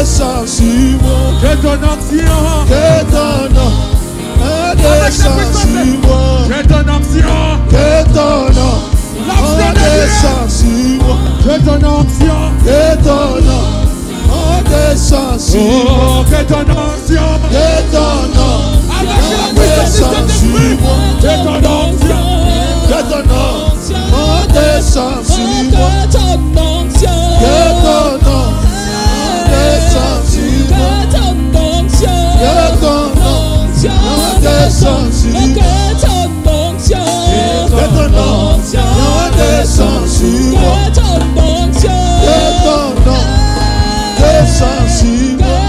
descend sur moi. Que ton onction. Que ton nom descend sur moi. Que ton onction. Que ton nom descend sur moi. Que ton onction. Que ton nom descend sur moi. Oh, que ton onction. Que ton nom descend sur moi. Que ton onction. Que ton nom descend sur moi. Que ton nom descend sur moi. Que ton nom descend sur moi. Que ton nom descend sur moi. Que ton nom descend sur moi.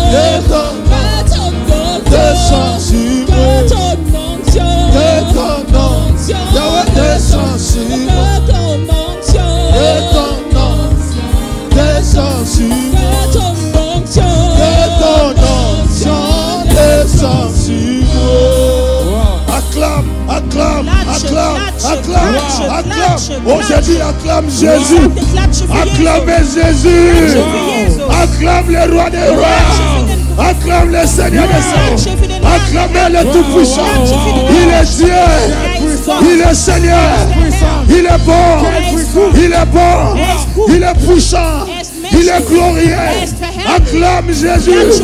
Que ton nom descend sur moi. Que ton nom descend sur moi. Que ton nom descend sur moi. Que ton onction descend sur moi. Acclame, acclame, acclame, acclame, acclame. Oh, j'ai dit acclame Jésus. Acclamez Jésus. Acclame le roi des rois. Acclame le Seigneur des Seigneurs. Acclamez le Tout-Puissant. Il est Dieu. Il est Seigneur. Il est bon. Il est bon. Il est puissant. Il est glorieux. Acclame Jésus.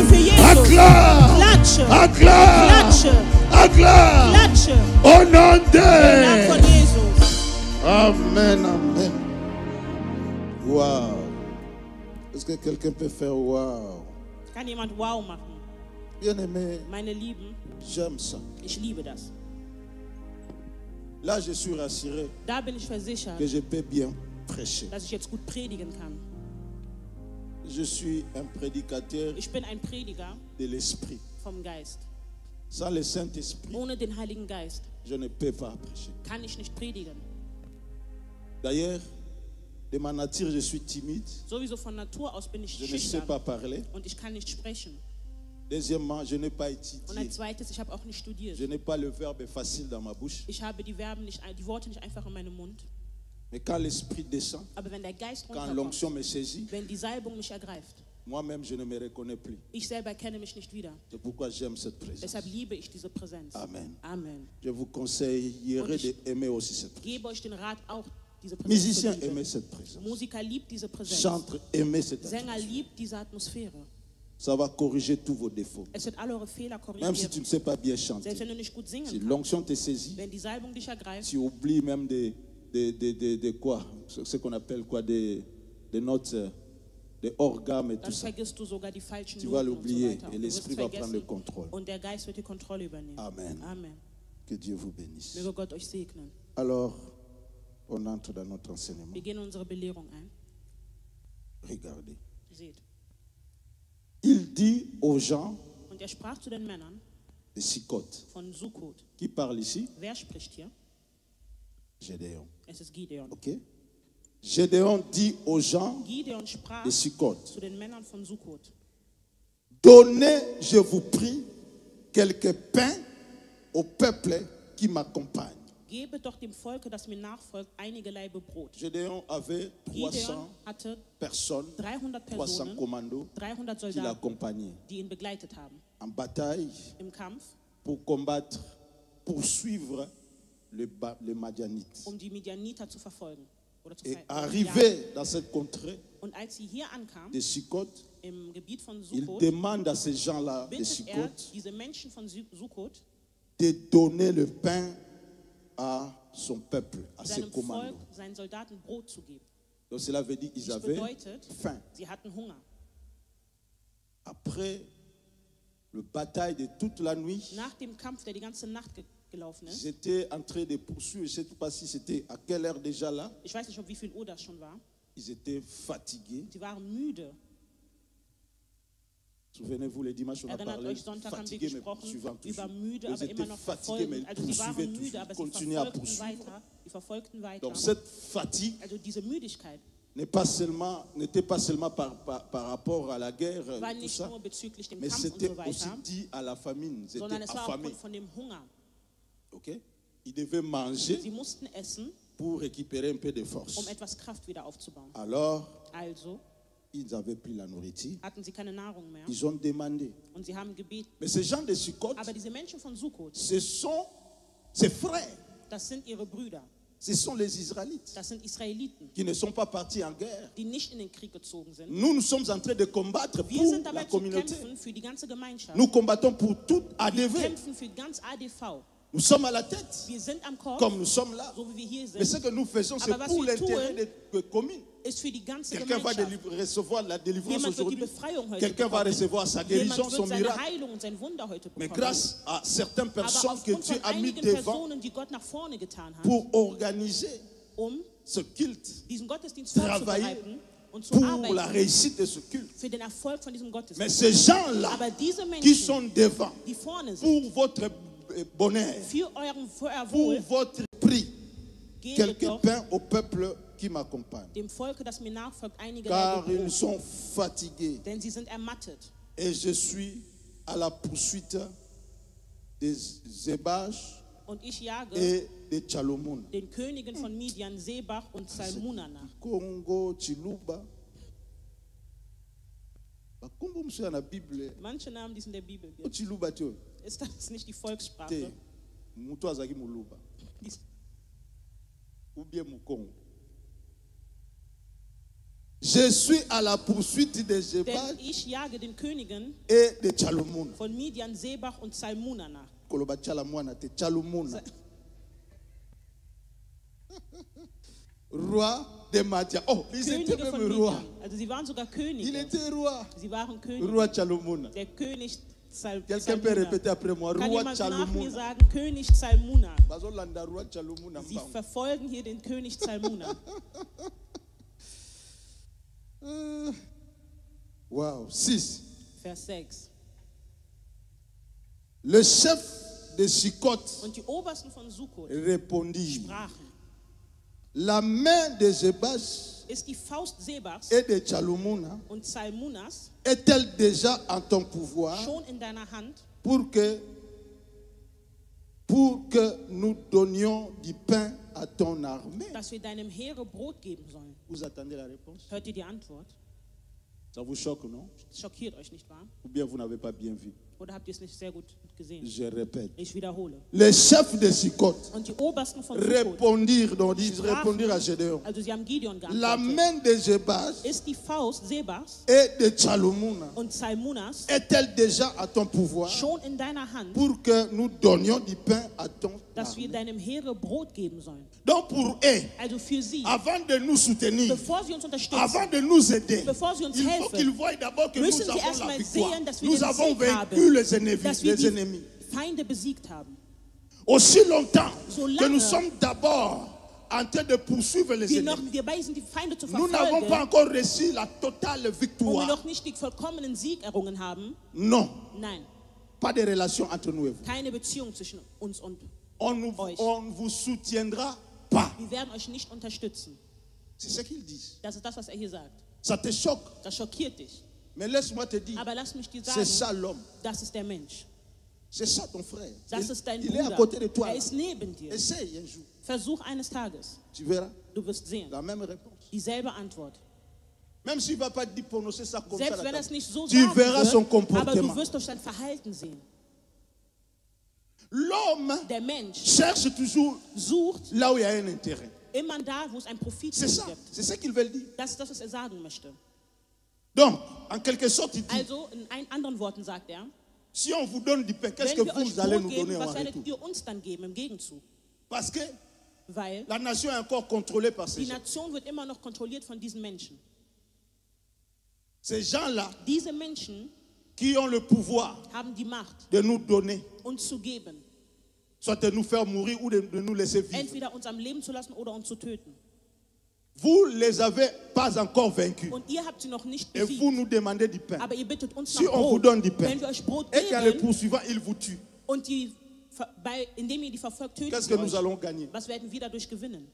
Acclame. Acclame. Acclame. Au nom de Amen. Amen. Wow. Est-ce que quelqu'un peut faire wow? Kann jemand wow machen? Bien aimé, Meine Lieben, j'aime ça. ich liebe das. Là, je suis rassuré Da bin ich versichert, que je peux bien prêcher. dass ich jetzt gut predigen kann. Je suis un prédicateur Ich bin ein Prediger de l'Esprit. vom Geist. Sans le Saint-Esprit, Ohne den Heiligen Geist je ne peux pas prêcher. kann ich nicht predigen. D'ailleurs, de ma nature, je suis timide. Sowieso von Natur aus bin ich Je ne sais schüchtern pas parler. und ich kann nicht sprechen. Deuxièmement, je n'ai pas Und étudié. als zweites, ich habe auch nicht studiert. Je n'ai pas le verbe facile dans ma bouche. Ich habe die Worte nicht einfach in meinem Mund. Mais quand l'Esprit descend, Aber wenn der Geist quand runterkommt, l'onction me saisit, wenn die Salbung mich ergreift, moi-même, je ne me reconnais plus. ich selber erkenne mich nicht wieder. C'est pourquoi j'aime cette présence. Deshalb liebe ich diese Präsenz. Amen. Amen. Je vous conseillerais d'aimer aussi cette présence. Gebe euch den Rat, auch diese Präsenz zu Musiciens, lieben. aimez cette présence. Musiker liebt diese Präsenz. Chantres, aimez cette Sänger atmosphère. liebt diese Atmosphäre. Ça va corriger tous vos défauts. Es wird alle eure Fehler Même si tu korrigieren. ne sais pas bien chanter. Selbst wenn du nicht gut singen Si kannst. l'onction te saisit, Wenn die Salbung dich ergreift, tu oublies même de quoi, ce qu'on appelle quoi, des notes, des organes et tout dann ça. vergisst du sogar die falschen Tu vas Noten und so l'oublier weiter. et Du wirst l'Esprit va prendre le vergessen contrôle. und der Geist wird die Kontrolle übernehmen. Amen. Amen. Que Dieu vous bénisse. Möge Gott euch segnen. Alors, on entre dans notre enseignement. Wir gehen in unsere Belehrung ein. Regardez. Seht. Il dit aux gens Und er sprach zu den Männern de Sikot. von Sukkot. Qui parle ici? Wer spricht hier? Gédéon. Es ist Gideon. Ok? Gédéon dit aux gens Gideon sprach de Sikot. zu den Männern von Sukkot. Donnez, je vous prie, quelques pains au peuple qui m'accompagne. Gebe doch dem Volke, das mir nachfolgt, einige Laibe Brot. Gédéon avait Gideon 300 hatte personnes, 300 300 Personen, commandos 300 qui Soldaten, l'accompagnaient die ihn begleitet haben. en bataille Im Kampf, pour combattre, poursuivre les Madianites. die Midianiter zu verfolgen. Oder zu Et ver- arrivé dans cette contrée Und als sie hier ankam, de Sikot, im Gebiet von il Sukkot, demande à ces gens-là de bittet er Sikot diese Menschen von Sukkot, de donner le pain à son peuple, à ses seinem commandos. Volk, seinen Soldaten Brot zu geben. Donc cela veut dire qu'ils Das avaient bedeutet, faim. sie hatten Hunger. Après le bataille de toute la nuit, Nach dem Kampf, der die ganze Nacht gelaufen ist, j'étais en train de poursuivre, je ne sais pas si c'était à quelle heure déjà là, ich weiß nicht, um wie viel Uhr das schon war, ils étaient fatigués. sie waren müde. Souvenez-vous, le dimanche, on a Erinnert parlé euch, Sonntag haben wir fatigués, mais gesprochen poursuivant über toujours. müde, Ils aber immer étaient noch fatigués, mais verfolgen. ils Also sie waren poursuivaient müde, toujours, aber ils sie continuaient à verfolgten poursuivre. weiter. Sie verfolgten weiter. Donc cette fatigue Also diese Müdigkeit n'était pas seulement par rapport à la guerre, war tout nicht ça, nur bezüglich dem mais Kampf und c'était so aussi weiter, dit à la famine. Ils sondern étaient es war affamés. aufgrund von dem Hunger. Okay? Ils devaient manger Sie mussten essen, pour récupérer un peu de force. um etwas Kraft wieder aufzubauen. Alors, Also ils avaient pris la nourriture. hatten sie keine Nahrung mehr. Ils ont demandé. Und sie haben gebeten. Mais ces gens de Sukkot, Aber diese Menschen von Sukkot, ce sont ses frères. das sind ihre Brüder. Ce sont les Israélites Das sind Israeliten, qui ne sont pas partis en guerre. die nicht in den Krieg gezogen sind. Nous sommes en train de combattre Wir pour sind la dabei zu communauté. kämpfen für die ganze Gemeinschaft. Nous combattons pour toute Wir ADV. kämpfen für ganz ADV. Nous sommes à la tête, Wir sind am Korb, comme nous sommes là. so wie wir hier Mais ce sind, que nous faisons, c'est Aber was pour wir l'intérêt tun, de communes. ist für die ganze Quelqu'un va Gemeinschaft. recevoir la délivrance Jemand wird die aujourd'hui. Befreiung heute Quelqu'un va bekommen. recevoir sa guérison, Jemand son wird seine miracle. Heilung und sein Wunder heute Mais bekommen. grâce à certaines Aber personnes que aufgrund Dieu von a mis einigen devant Personen, die Gott nach vorne getan hat, pour organiser ce culte, diesen Gottesdienst travailler vorzubereiten und zu pour la arbeiten réussite de ce culte. für den Erfolg von diesem Mais Gottesdienst. ces gens-là Aber diese qui Menschen, sont devant die vorne sind, pour votre bonheur, für euer pour Wohl, votre prix, gebt quelques doch pains au peuple qui m'accompagne. dem Volke, das mir nachfolgt, einige Car Laibe ils Brot, sont fatigués denn sie sind ermattet. et je suis à la poursuite des Zébach Und ich jage et des Tchalomoun. den Königen von Midian, Sebach und Salmuna nach. Congo, Chiluba. Bakombo monsieur na Bible. Manche Namen, die es in der Bibel gibt, Chiluba tio. ist das nicht die Te Volkssprache. mutu azaki muluba. Die- Ou bien Mukongo. Je suis à la poursuite des Zébach Denn ich jage den Königen et des Tchalomoun. von Midian, Sebach und Salmuna nach. Koloba Tchalamouana te Tchalomoun. Roi de Madia. Oh, ils étaient Könige von même rois. Midian. Also sie waren sogar Il Könige. était roi. Sie waren Könige. Roi Tchalomoun. Der König Quelqu'un peut Salmuna. répéter après moi. Kann Roi jemand nach mir Tchalomoun. sagen, König Salmuna? Bazolanda roi Tchalomoun. Sie verfolgen hier den König Salmuna. Wow. 6. Vers 6. Le chef de Sukkot Und die Obersten von Sukkot répondit, sprachen, la main de Zébach ist die Faust Sebachs et de Tchalomoun und Salmunas est-elle déjà en ton pouvoir schon in deiner Hand, pour que nous donnions du pain à ton armée? dass wir deinem Heere Brot geben sollen? Vous attendez la réponse? Hört ihr die Antwort? Ça vous choque, non? Schockiert euch nicht wahr? Ou bien vous n'avez pas bien vu? Oder habt ihr es nicht sehr gut gesehen? Je répète. Ich wiederhole. Les chefs de Sukkot Und die Obersten von Sukkot répondirent, donc ils sprachen, répondirent à Gédéon. also sie haben Gideon La geantwortet, main de Zébach ist die Faust Sebachs et de Tchalomoun und Salmunas est-elle déjà à ton pouvoir schon in deiner Hand, pour que nous donnions du pain à ton dass wir armée? deinem Heere Brot geben sollen? Donc pour eux, Also für sie, avant de nous soutenir, bevor sie uns unterstützen, avant de nous aider, bevor sie uns il faut helfen, qu'ils voient d'abord que müssen nous sie avons la erstmal victoire. sehen, dass wir Nous den avons Sieg vaincu haben, les ennemis. dass wir Les ennemis. die Feinde besiegt haben. Aussi longtemps Solange que nous sommes d'abord en train de poursuivre les Wir noch ennemis, dabei sind, die Feinde zu nous n'avons pas verfolgen encore reçu la totale und wir victoire. noch nicht die vollkommenen Sieg errungen haben. Non, Nein, pas de relation entre nous et vous. keine Beziehung zwischen uns und On ne Euch. vous soutiendra pas. wir werden euch nicht unterstützen. C'est ce qu'ils disent. Das ist das, was er hier sagt. Ça te choque. Das schockiert dich. Mais laisse-moi te dire, Aber lass mich dir c'est sagen, ça l'homme. das ist der Mensch. C'est ça ton frère. Das ist dein Il est à Bruder. côté de toi. Er là. ist neben dir. Essaye un jour. Versuch eines Tages. Tu verras Du wirst sehen. la même réponse. Dieselbe Antwort. Même s'il ne va pas dire prononcer ça comme ça. Selbst là, wenn er es nicht so tu sagen verras son wird, aber comportement. du wirst durch sein Verhalten sehen. L'homme Der Mensch cherche toujours sucht là où il y a un intérêt. immer da, wo es einen Profit C'est ça. gibt. C'est ce qu'ils veulent dire. Das ist das, was er sagen möchte. Donc, en quelque sorte, il dit, Also, in anderen Worten sagt er, si on vous donne du pain, qu'est-ce que wenn wir euch vous allez Brot nous donner geben, en was werdet retour? ihr uns dann geben im Gegenzug? Parce que Weil la nation est encore contrôlée par ces die gens. Nation wird immer noch kontrolliert von diesen Menschen. Ces gens-là Diese Menschen qui ont le pouvoir haben die Macht, de nous donner, uns zu geben. soit de nous faire mourir ou de nous laisser vivre. Entweder uns am Leben zu lassen oder uns zu töten. Vous ne les avez pas encore vaincus. Und ihr habt sie noch nicht Et vous besiegt. nous demandez du pain. Aber ihr bittet uns Si nach on vous Brot. donne du pain, Wenn wir euch Brot et qu'il y a le geben poursuivant, il vous tue. und indem ihr die verfolgt, tötet Qu'est-ce que ihr nous euch. allons gagner? Was werden wir dadurch gewinnen?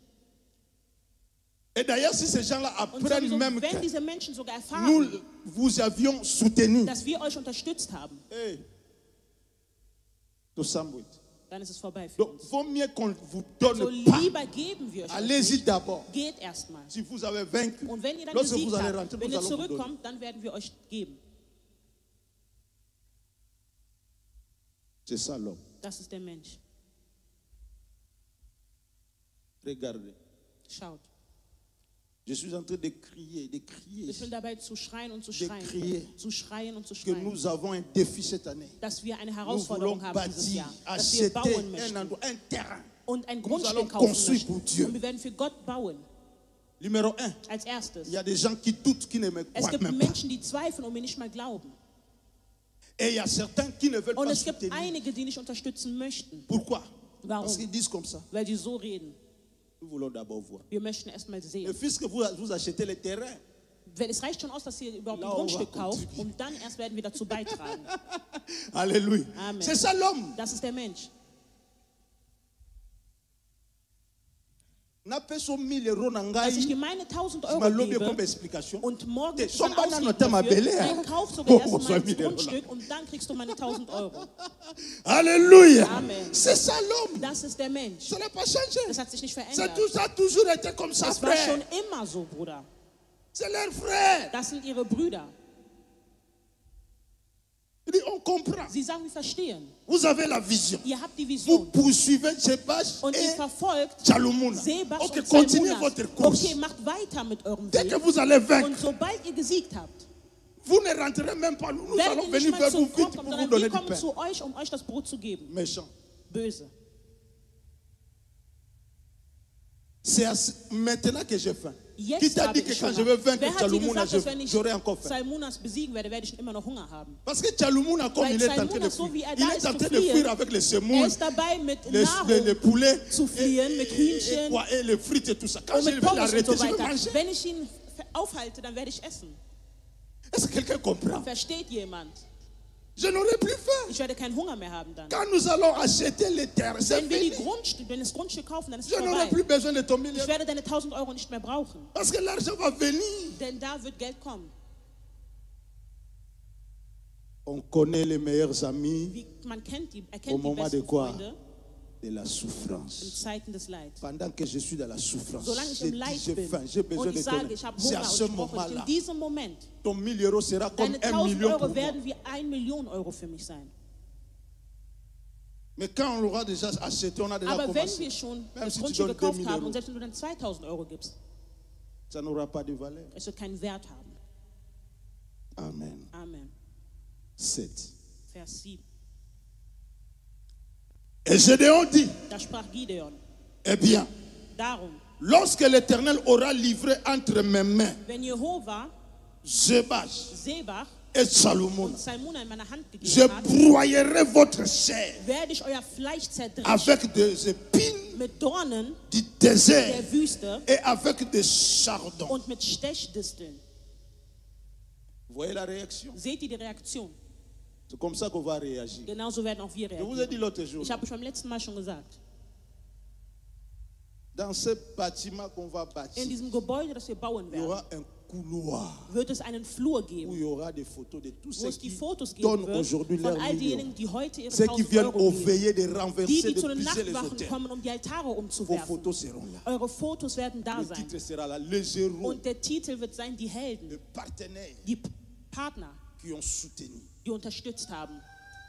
Et d'ailleurs, si ces gens-là Und apprennent sowieso, même wenn que diese Menschen sogar nous erfahren, vous avions soutenu, dass wir euch unterstützt haben, hey, to Samuel, dann ist es vorbei für Donc, uns. vaut mieux qu'on vous So donne pas. lieber geben wir euch Allez-y nicht. d'abord. Geht erstmal. Si vous avez vaincu, Und wenn ihr dann lorsque gesiegt vous allez habt, rentrer, wenn nous ihr allons vous donner. zurückkommt, dann werden wir euch geben. C'est ça l'homme. Das ist der Mensch. Regardez. Schaut. Je suis en train de crier, Ich bin dabei zu schreien und zu De schreien. crier. Zu schreien und zu que schreien. nous avons un défi cette année. Dass wir eine Nous voulons Herausforderung haben dieses bâtir, Jahr. Dass wir acheter bauen un möchten. endroit, un terrain. Und ein allons Grundstück kaufen construire pour möchten. Dieu. Und wir werden für Gott bauen. Numéro 1, Als erstes. il y a des gens qui doutent, qui ne me Es croient gibt même pas. Menschen, die zweifeln und mir nicht mal glauben. Et il y a certains qui ne veulent Und pas es gibt soutenir. einige, die nicht unterstützen möchten. Pourquoi? Warum? Parce qu'ils disent comme ça. Weil die so reden. Nous voulons d'abord voir. Wir möchten erstmal Et sehen. puisque vous achetez le terrain, Es reicht schon aus, dass ihr überhaupt ein Là, on va Grundstück kauft contribuer. und dann erst werden wir dazu beitragen. alléluia. Amen. C'est ça l'homme. Das ist der Mensch. N'a pas son 1000 euros Dass ich nangai. dir meine 1000 Je Euro m'en lobe gebe comme explication. und morgen Te- kriegst du dann Somba nano Auslegen tema dafür, bele, dann hein? kauf sogar Oh, erstmal so das 1000 Euro. Grundstück und dann kriegst du meine 1000 Euro. Alléluia. Amen. C'est ça l'homme. Das ist der Mensch. Ça n'a pas changé. Das hat sich nicht C'est verändert. tout ça a toujours été comme ça, Das war schon frère. immer so, Bruder. C'est leur frère. Das sind ihre Brüder. Il dit, on comprend. Sie sagen, wir verstehen. Vous avez la vision. Ihr habt die Vous Vision. poursuivez Shebach Und ihr et verfolgt Chalumuna. Sebas Ok, und continuez Salmunas. votre course. Okay, macht weiter mit eurem Dès que Weg. vous allez vaincre, Und sobald ihr gesiegt habt, vous ne rentrez même pas. Nous werdet allons ihr nicht venir mal vers zum vous vite Front pour kommen, vous sondern donner wir du kommen pain. zu euch, um euch das Brot zu geben. Méchant. Böse. C'est maintenant que j'ai faim. Qui Jetzt t'a habe dit que ich quand je Hunger. vais vaincre Wer hat dir Chalumuna, gesagt, dass wenn ich j'aurai encore faim? Salmunas besiegen werde, werde ich immer noch Hunger haben? Parce que Chalumuna, comme Weil il est en train de Salmunas, so fuir, wie er il da est ist, en zu train de fliehen. fuir avec les Er semoules, ist dabei, mit les Nahrung poulets, zu fliehen, mit Hühnchen quoi, et les frites et tout ça. Quand und je mit vais Pommes und l'arrêter, so je vais weiter. manger. Wenn ich ihn aufhalte, dann werde ich essen. Est-ce que quelqu'un comprend? Versteht jemand? Je n'aurai plus faim. Ich werde keinen Hunger mehr haben dann. Quand nous allons acheter les terres, c'est Wenn wir fini. wenn das Grundstück kaufen, dann ist es Je n'aurai vorbei. plus besoin de ton Ich million. werde deine 1000 Euro nicht mehr brauchen, Parce que l'argent va venir. denn da wird Geld kommen. On connaît les meilleurs amis Man erkennt au die moment de besten quoi? Freunde De la in souffrance. Zeiten des Leids. Pendant que je suis dans la souffrance, Solange ich je im dis, Leid j'ai bin faim, j'ai besoin und de ich ton sage, aide. ich habe C'est Hunger à und ce ich brauche dich, moment-là, in diesem Moment, ton 1000 euros sera comme deine 1 1000 million pour Euro moi. werden wie 1 Million Euro für mich sein. Mais quand on l'aura déjà acheté, on a déjà Aber wenn commencé. wir schon Même das si tu Grundstück donnes gekauft 2000 haben Euro, und selbst wenn du dann 2000 Euro gibst, ça n'aura pas de valeur. es wird keinen Wert haben. Amen. Amen. 7. Vers 7. Et Gédéon dit, Da sprach Gideon, eh bien, darum, lorsque l'Éternel aura livré entre mes mains wenn Jehova Zebach Sebach et Salomon, und Salmuna in meine Hand je gegeben hat, broyerai votre chair werde ich euer Fleisch zerdreschen avec des épines mit Dornen du der désert Wüste et avec des chardons. und mit Stechdisteln. Vous voyez la réaction? Seht ihr die Reaktion? C'est comme ça qu'on va réagir. Genauso werden auch wir Je vous ai dit reagieren. l'autre jour, Ich habe euch beim letzten Mal schon gesagt, dans ce bâtiment qu'on va bâtir, in diesem Gebäude, das wir bauen il y werden, aura un couloir wird es einen Flur où geben, il y aura des photos de tous wo ceux es die qui Fotos geben donnent wird aujourd'hui leur von all million. diejenigen, die heute ihre Ceux qui 1000 viennent Euro au geben. veillées de Die, renverser, die de zu den briser les Nachtwachen hôtels. kommen, um die Altare Vos umzuwerfen. photos seront là. Eure Fotos werden da Le sein. titre sera là. Les héros, Und der Titel wird sein, die les Helden, partenaires die Partner, qui ont soutenu, die unterstützt haben,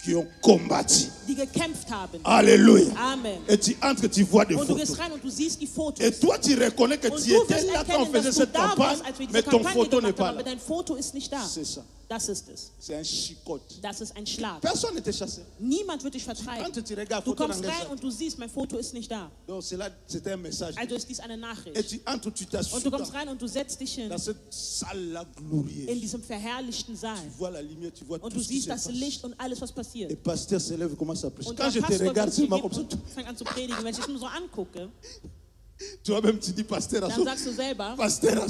qui ont combattu. die gekämpft haben. Alléluia. Amen. Et tu entres, tu vois des Und du photos. gehst rein und du siehst die Fotos. Et toi, tu reconnais que Und tu du étais wirst là quand on erkennen, faisait dass du cette da campagne, warst, als wir mais diese ton Kampagne photo n'est gemacht pas haben, aber là. dein Foto ist nicht da. C'est ça. Das ist es. C'est un chicote. Das ist ein Schlag. Personne n'était chassé. Niemand wird dich Quand vertreiben. tu regardes Du photo kommst rein dans und du siehst, mein Foto ist nicht da. donc c'est là, c'était un message. Also ist dies eine Et Nachricht. tu entres, tu Und t'assois du kommst rein und du setzt dich hin dans cette salle-là in glorieuse. diesem verherrlichten Saal. Tu vois la lumière, tu vois Und tout du ce qui siehst se das passe. Licht und alles, was Et passiert. pasteur se lève et commence à prêcher. Und Quand der je te Pastor regarde wird sich seulement comme ça, und fängt an zu predigen. Wenn ich dich nur so angucke, toi-même tu dis pasteur, dann sagst du selber, pasteur,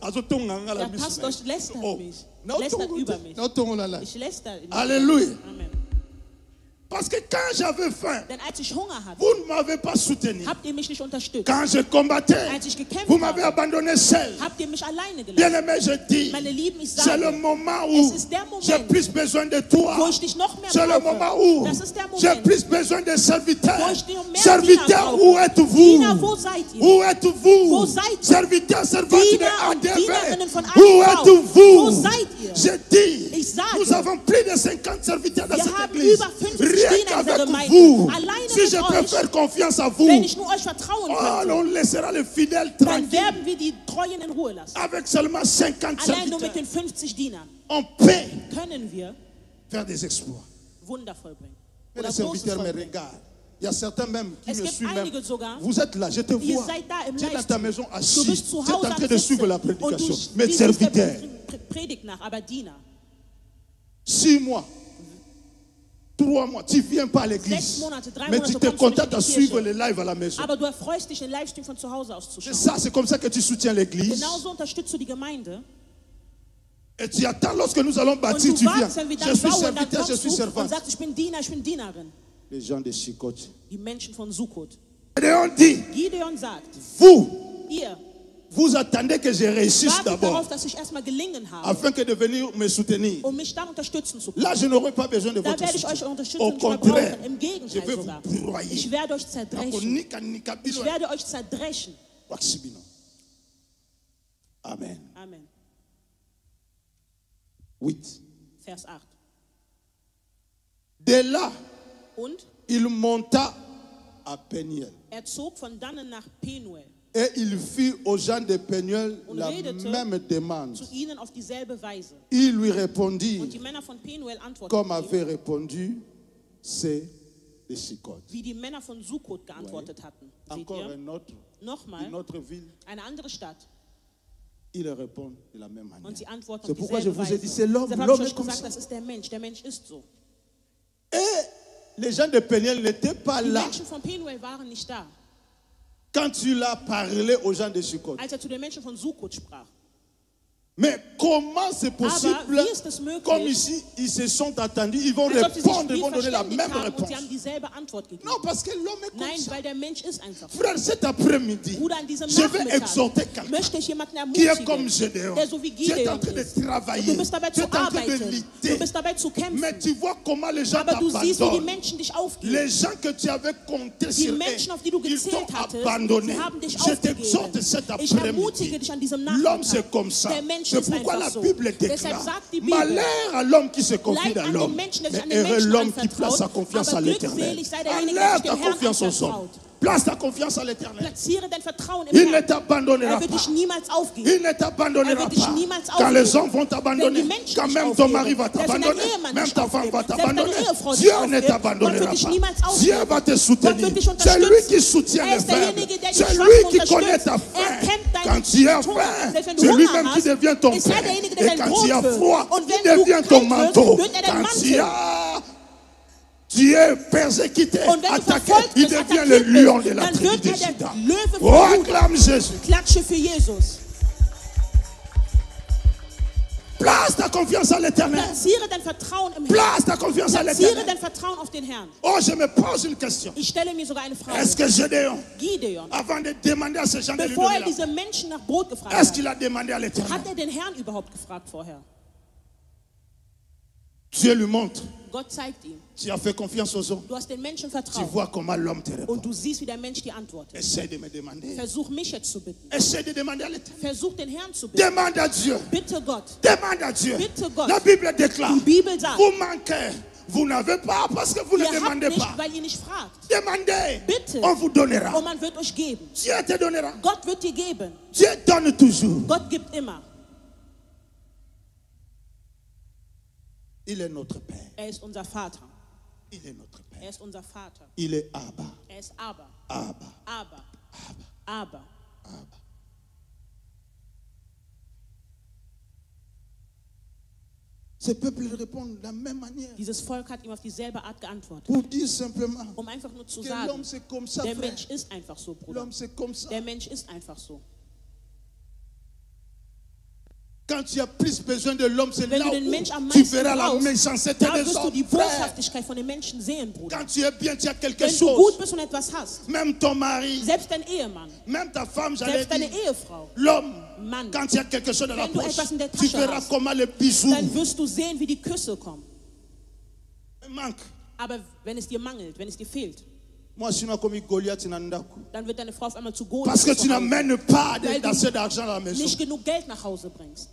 azo tonganga la der Pastor lästert mich, lästert über mich. Non, tongo la la. Ich läster. Alléluia. Amen. Parce que quand j'avais faim, Denn als ich Hunger hatte, vous ne m'avez pas soutenu. habt ihr mich nicht unterstützt. Quand je combattais, Als ich gekämpft vous m'avez habe, abandonné seul. habt ihr mich alleine Bien gelassen. aimé, je dis, Meine Lieben, ich c'est le sage, moment où es ist der Moment, j'ai plus besoin de toi. wo ich dich noch mehr C'est le moment brauche. où Das ist der j'ai Moment, plus besoin de wo serviteurs. ich noch mehr Serviteurs, Diener où brauche. êtes-vous? Diener, wo seid ihr? Où êtes-vous? Wo seid ihr? Serviteurs, servantes de Diener und ADV. Dienerinnen von Où ADV. êtes-vous? Wo seid ihr? Je dis, Ich sage, nous avons plus de 50 serviteurs dans wir cette haben église. über 50 Rien Diener in dieser qu'avec Gemeinde. vous. Alleine Si mit je peux euch, faire confiance à vous, wenn ich nur euch vertrauen oh, könnte, on laissera les fidèles dann tranquilles. werden wir die Treuen in Ruhe lassen. Avec seulement 50 Allein nur serviteurs, mit den 50 Dienern on peut können wir faire des exploits. Wunder vollbringen. Mais Oder les Großes serviteurs me vollbringen. regardent. Il y a certains même qui Es me gibt suivent même. einige sogar, Vous êtes là, je te ihr vois. seid da im Tu es dans ta Livestream. maison Du assis. bist Tu zu es en Hause train am de suivre la Sitzen und du prédication. siehst Mes der serviteurs. Predigt nach, aber Diener. 6 mois. 3 mois. Tu ne viens pas à 6 l'église. Monate, 3 Mais Monate tu te kommst du nicht contentes in à die suivre Kirche. les lives à la maison. Aber du erfreust dich, den Livestream von zu Hause aus zu C'est schauen. ça, c'est comme ça que tu soutiens l'église. Genauso unterstützt du die Gemeinde. Et tu attends lorsque nous allons Und bâtir, du tu viens. wartest, wenn wir Je dann suis bauen, dann serviteur, je kommst suis du und servante. sagst, ich bin Diener, ich bin Dienerin. Les gens de Chicot. Die Menschen von Sukkot. Et on dit, Gideon sagt, vous, ihr vous attendez que je réussisse wartet d'abord, darauf, dass ich erstmal gelingen habe, afin que de venir me soutenir. um mich dann unterstützen zu können. Là, je n'aurai pas besoin de Da votre werde ich euch soutien. unterstützen Au und nicht mehr contraire, brauchen. Im je Gegenteil vais sogar. vous broyer. Ich werde euch zerdrechen. Ich werde euch zerdrechen. Amen. Amen. 8. Vers 8. De là, Und il monta à Peniel. zog von dannen nach Penuel Et il fit aux gens de Peniel und la redete même demande. zu ihnen auf dieselbe Weise. Il lui Und die répondit, Männer von Penuel antworteten comme ihm, avait répondu, c'est de Chicot. wie die Männer von Sukkot geantwortet hatten. Seht Encore ihr? une autre, Nochmal, une autre ville, eine andere Stadt. il répond de la même manière. Und sie antworten C'est auf pourquoi je dieselbe vous ai Weise. dit, c'est l'homme, Deshalb habe ich l'homme euch est comme gesagt, ça. das ist der Mensch. Der Mensch ist so. Et les gens de Peniel n'étaient pas Die là Menschen von Penuel waren nicht da, quand tu l'as parlé aux gens de Chicot. als zu den Menschen von Sukkot sprach. Mais comment c'est possible, wie ist es möglich, comme ici, ils se sont attendus, ils vont Als ob sie sich répondre, ils wie vont donner la verständigt même haben und réponse. sie haben dieselbe Antwort gegeben. Non, parce que l'homme est comme Nein, ça. weil der Mensch ist einfach so. Frère, cet après-midi, Bruder, an diesem je vais exhorter Nachmittag quelqu'un möchte ich jemanden qui est comme ermutigen, Gédéon. der so wie Tu es en Gideon train de ist. travailler, Du bist dabei tu es zu en train de arbeiten, lutter. du bist dabei zu kämpfen, Mais tu vois comment les gens aber du siehst, wie die t'abandonnent. Menschen dich aufgeben. Les gens que tu avais compté Die sur eux, Menschen, auf die du ils t'ont gezählt hattest, abandonné. sie haben dich Je t'exhorte aufgegeben. cet Ich ermutige après-midi. dich an diesem L'homme Nachmittag. c'est comme ça. Der Mensch C'est ist pourquoi la einfach so. Bible Deshalb déclare, sagt die Bibel, malheur à l'homme qui se confie Leid dans an l'homme. den Menschen, der sich Mais an den heureux Menschen l'homme qui place anvertraut, sa confiance aber à l'éternel. glückselig sei derjenige, der Enlève sich ta dem Herrn confiance aux hommes. anvertraut. Place ta confiance à l'éternel. Platziere dein Vertrauen im Il ne Herrn. t'abandonnera Wird dich pas. niemals aufgeben. Il ne t'abandonnera Er wird dich pas. niemals Quand aufgeben. les hommes vont Wenn t'abandonner, die Menschen quand dich même ton aufgeben, mari va selbst wenn dein t'abandonner, Ehemann même dich ta femme va aufgibt, selbst deine t'abandonner, Ehefrau dich Dieu ne aufgibt, Gott t'abandonnera wird dich pas. niemals Dieu aufgeben. va te Gott soutenir. wird dich C'est unterstützen. lui qui soutient Er les ist faibles. derjenige, der die C'est Schwachen lui qui connaît unterstützt. ta Er faim. kennt deine Quand tu as Hunger. faim, Selbst wenn du c'est Hunger lui-même qui hast, devient ton ist er pain. derjenige, der Et dein quand Brot tu as wird. froid, Und il wenn du devient ton kalt manteau. wirst, wird er dein Quand tu Mantel. as Tu es persécuté, Und wenn du attaqué, verfolgt il bist, devient attackiert le lion bist, de la dann tribu wird de er der Juda. Löwe Oh, von Juda. acclame Jésus. Klatsche für Jesus. Place ta confiance à l'éternel. Platziere dein Vertrauen im Herrn. Place ta confiance à Platziere l'éternel. dein Vertrauen auf den Herrn. Oh, je me pose une question. Ich stelle mir sogar eine Frage. Est-ce que Gédéon, Gideon, avant de demander à ces gens de lui bevor donner er la diese Menschen nach Brot gefragt est-ce hat, qu'il a demandé à l'éternel? hat er den Herrn überhaupt gefragt vorher? Dieu lui montre. Gott zeigt ihm. Tu as fait confiance aux hommes. Du hast den Menschen Tu vertraut. vois comment l'homme te répond. Und du siehst, wie der Mensch dir antwortet. Essaie de me demander. Versuch mich jetzt zu bitten. Essaie de demander à l'éternel. Versuch den Herrn zu bitten. Demande à Dieu. Bitte Gott. Demande à Dieu. Bitte Gott. La Bible déclare. Die Bibel sagt, Vous manquez. Vous n'avez pas parce que vous ne ihr habt demandez nicht, pas. weil ihr nicht fragt. Demandez. Bitte. On vous donnera. Und man wird euch geben. Dieu te donnera. Gott wird dir geben. Dieu donne toujours. Gott gibt immer. Il est notre Père. Er ist unser Vater. Il est notre Père. Er ist unser Vater. Il est Abba. Er ist Aber. Abba. Aber. Aber. Abba. Ces peuples répondent de la même manière. Dieses Volk hat ihm auf dieselbe Art geantwortet. Pour dire simplement Um einfach nur zu que sagen, l'homme c'est comme ça, der frère. Mensch ist einfach so, Bruder. L'homme c'est comme ça. Der Mensch ist einfach so. Quand tu as plus besoin de l'homme, c'est Wenn là du den où Mensch am tu meisten verras la brauchst, méchanceté da des wirst du die hommes. Frère, Boshaftigkeit von den Menschen sehen, Bruder. quand tu es bien, tu as quelque Wenn du gut chose. bist und etwas hast, Même ton mari, selbst dein Ehemann, même ta femme, j'allais selbst deine dire. Ehefrau, L'homme, Mann, quand il y a quelque chose dans la wenn du poche, etwas in der tu Tasche verras hast, comment les bisous dann wirst du sehen, wie die Küsse kommen. manquent. Aber wenn es dir mangelt, wenn es dir fehlt, Moi, sinon, comme Goliath, Nandaku. dann wird deine Frau auf einmal zu Goliath Parce que zu tu Hause, n'amènes pas Weil du assez d'argent à la maison. nicht genug Geld nach Hause bringst.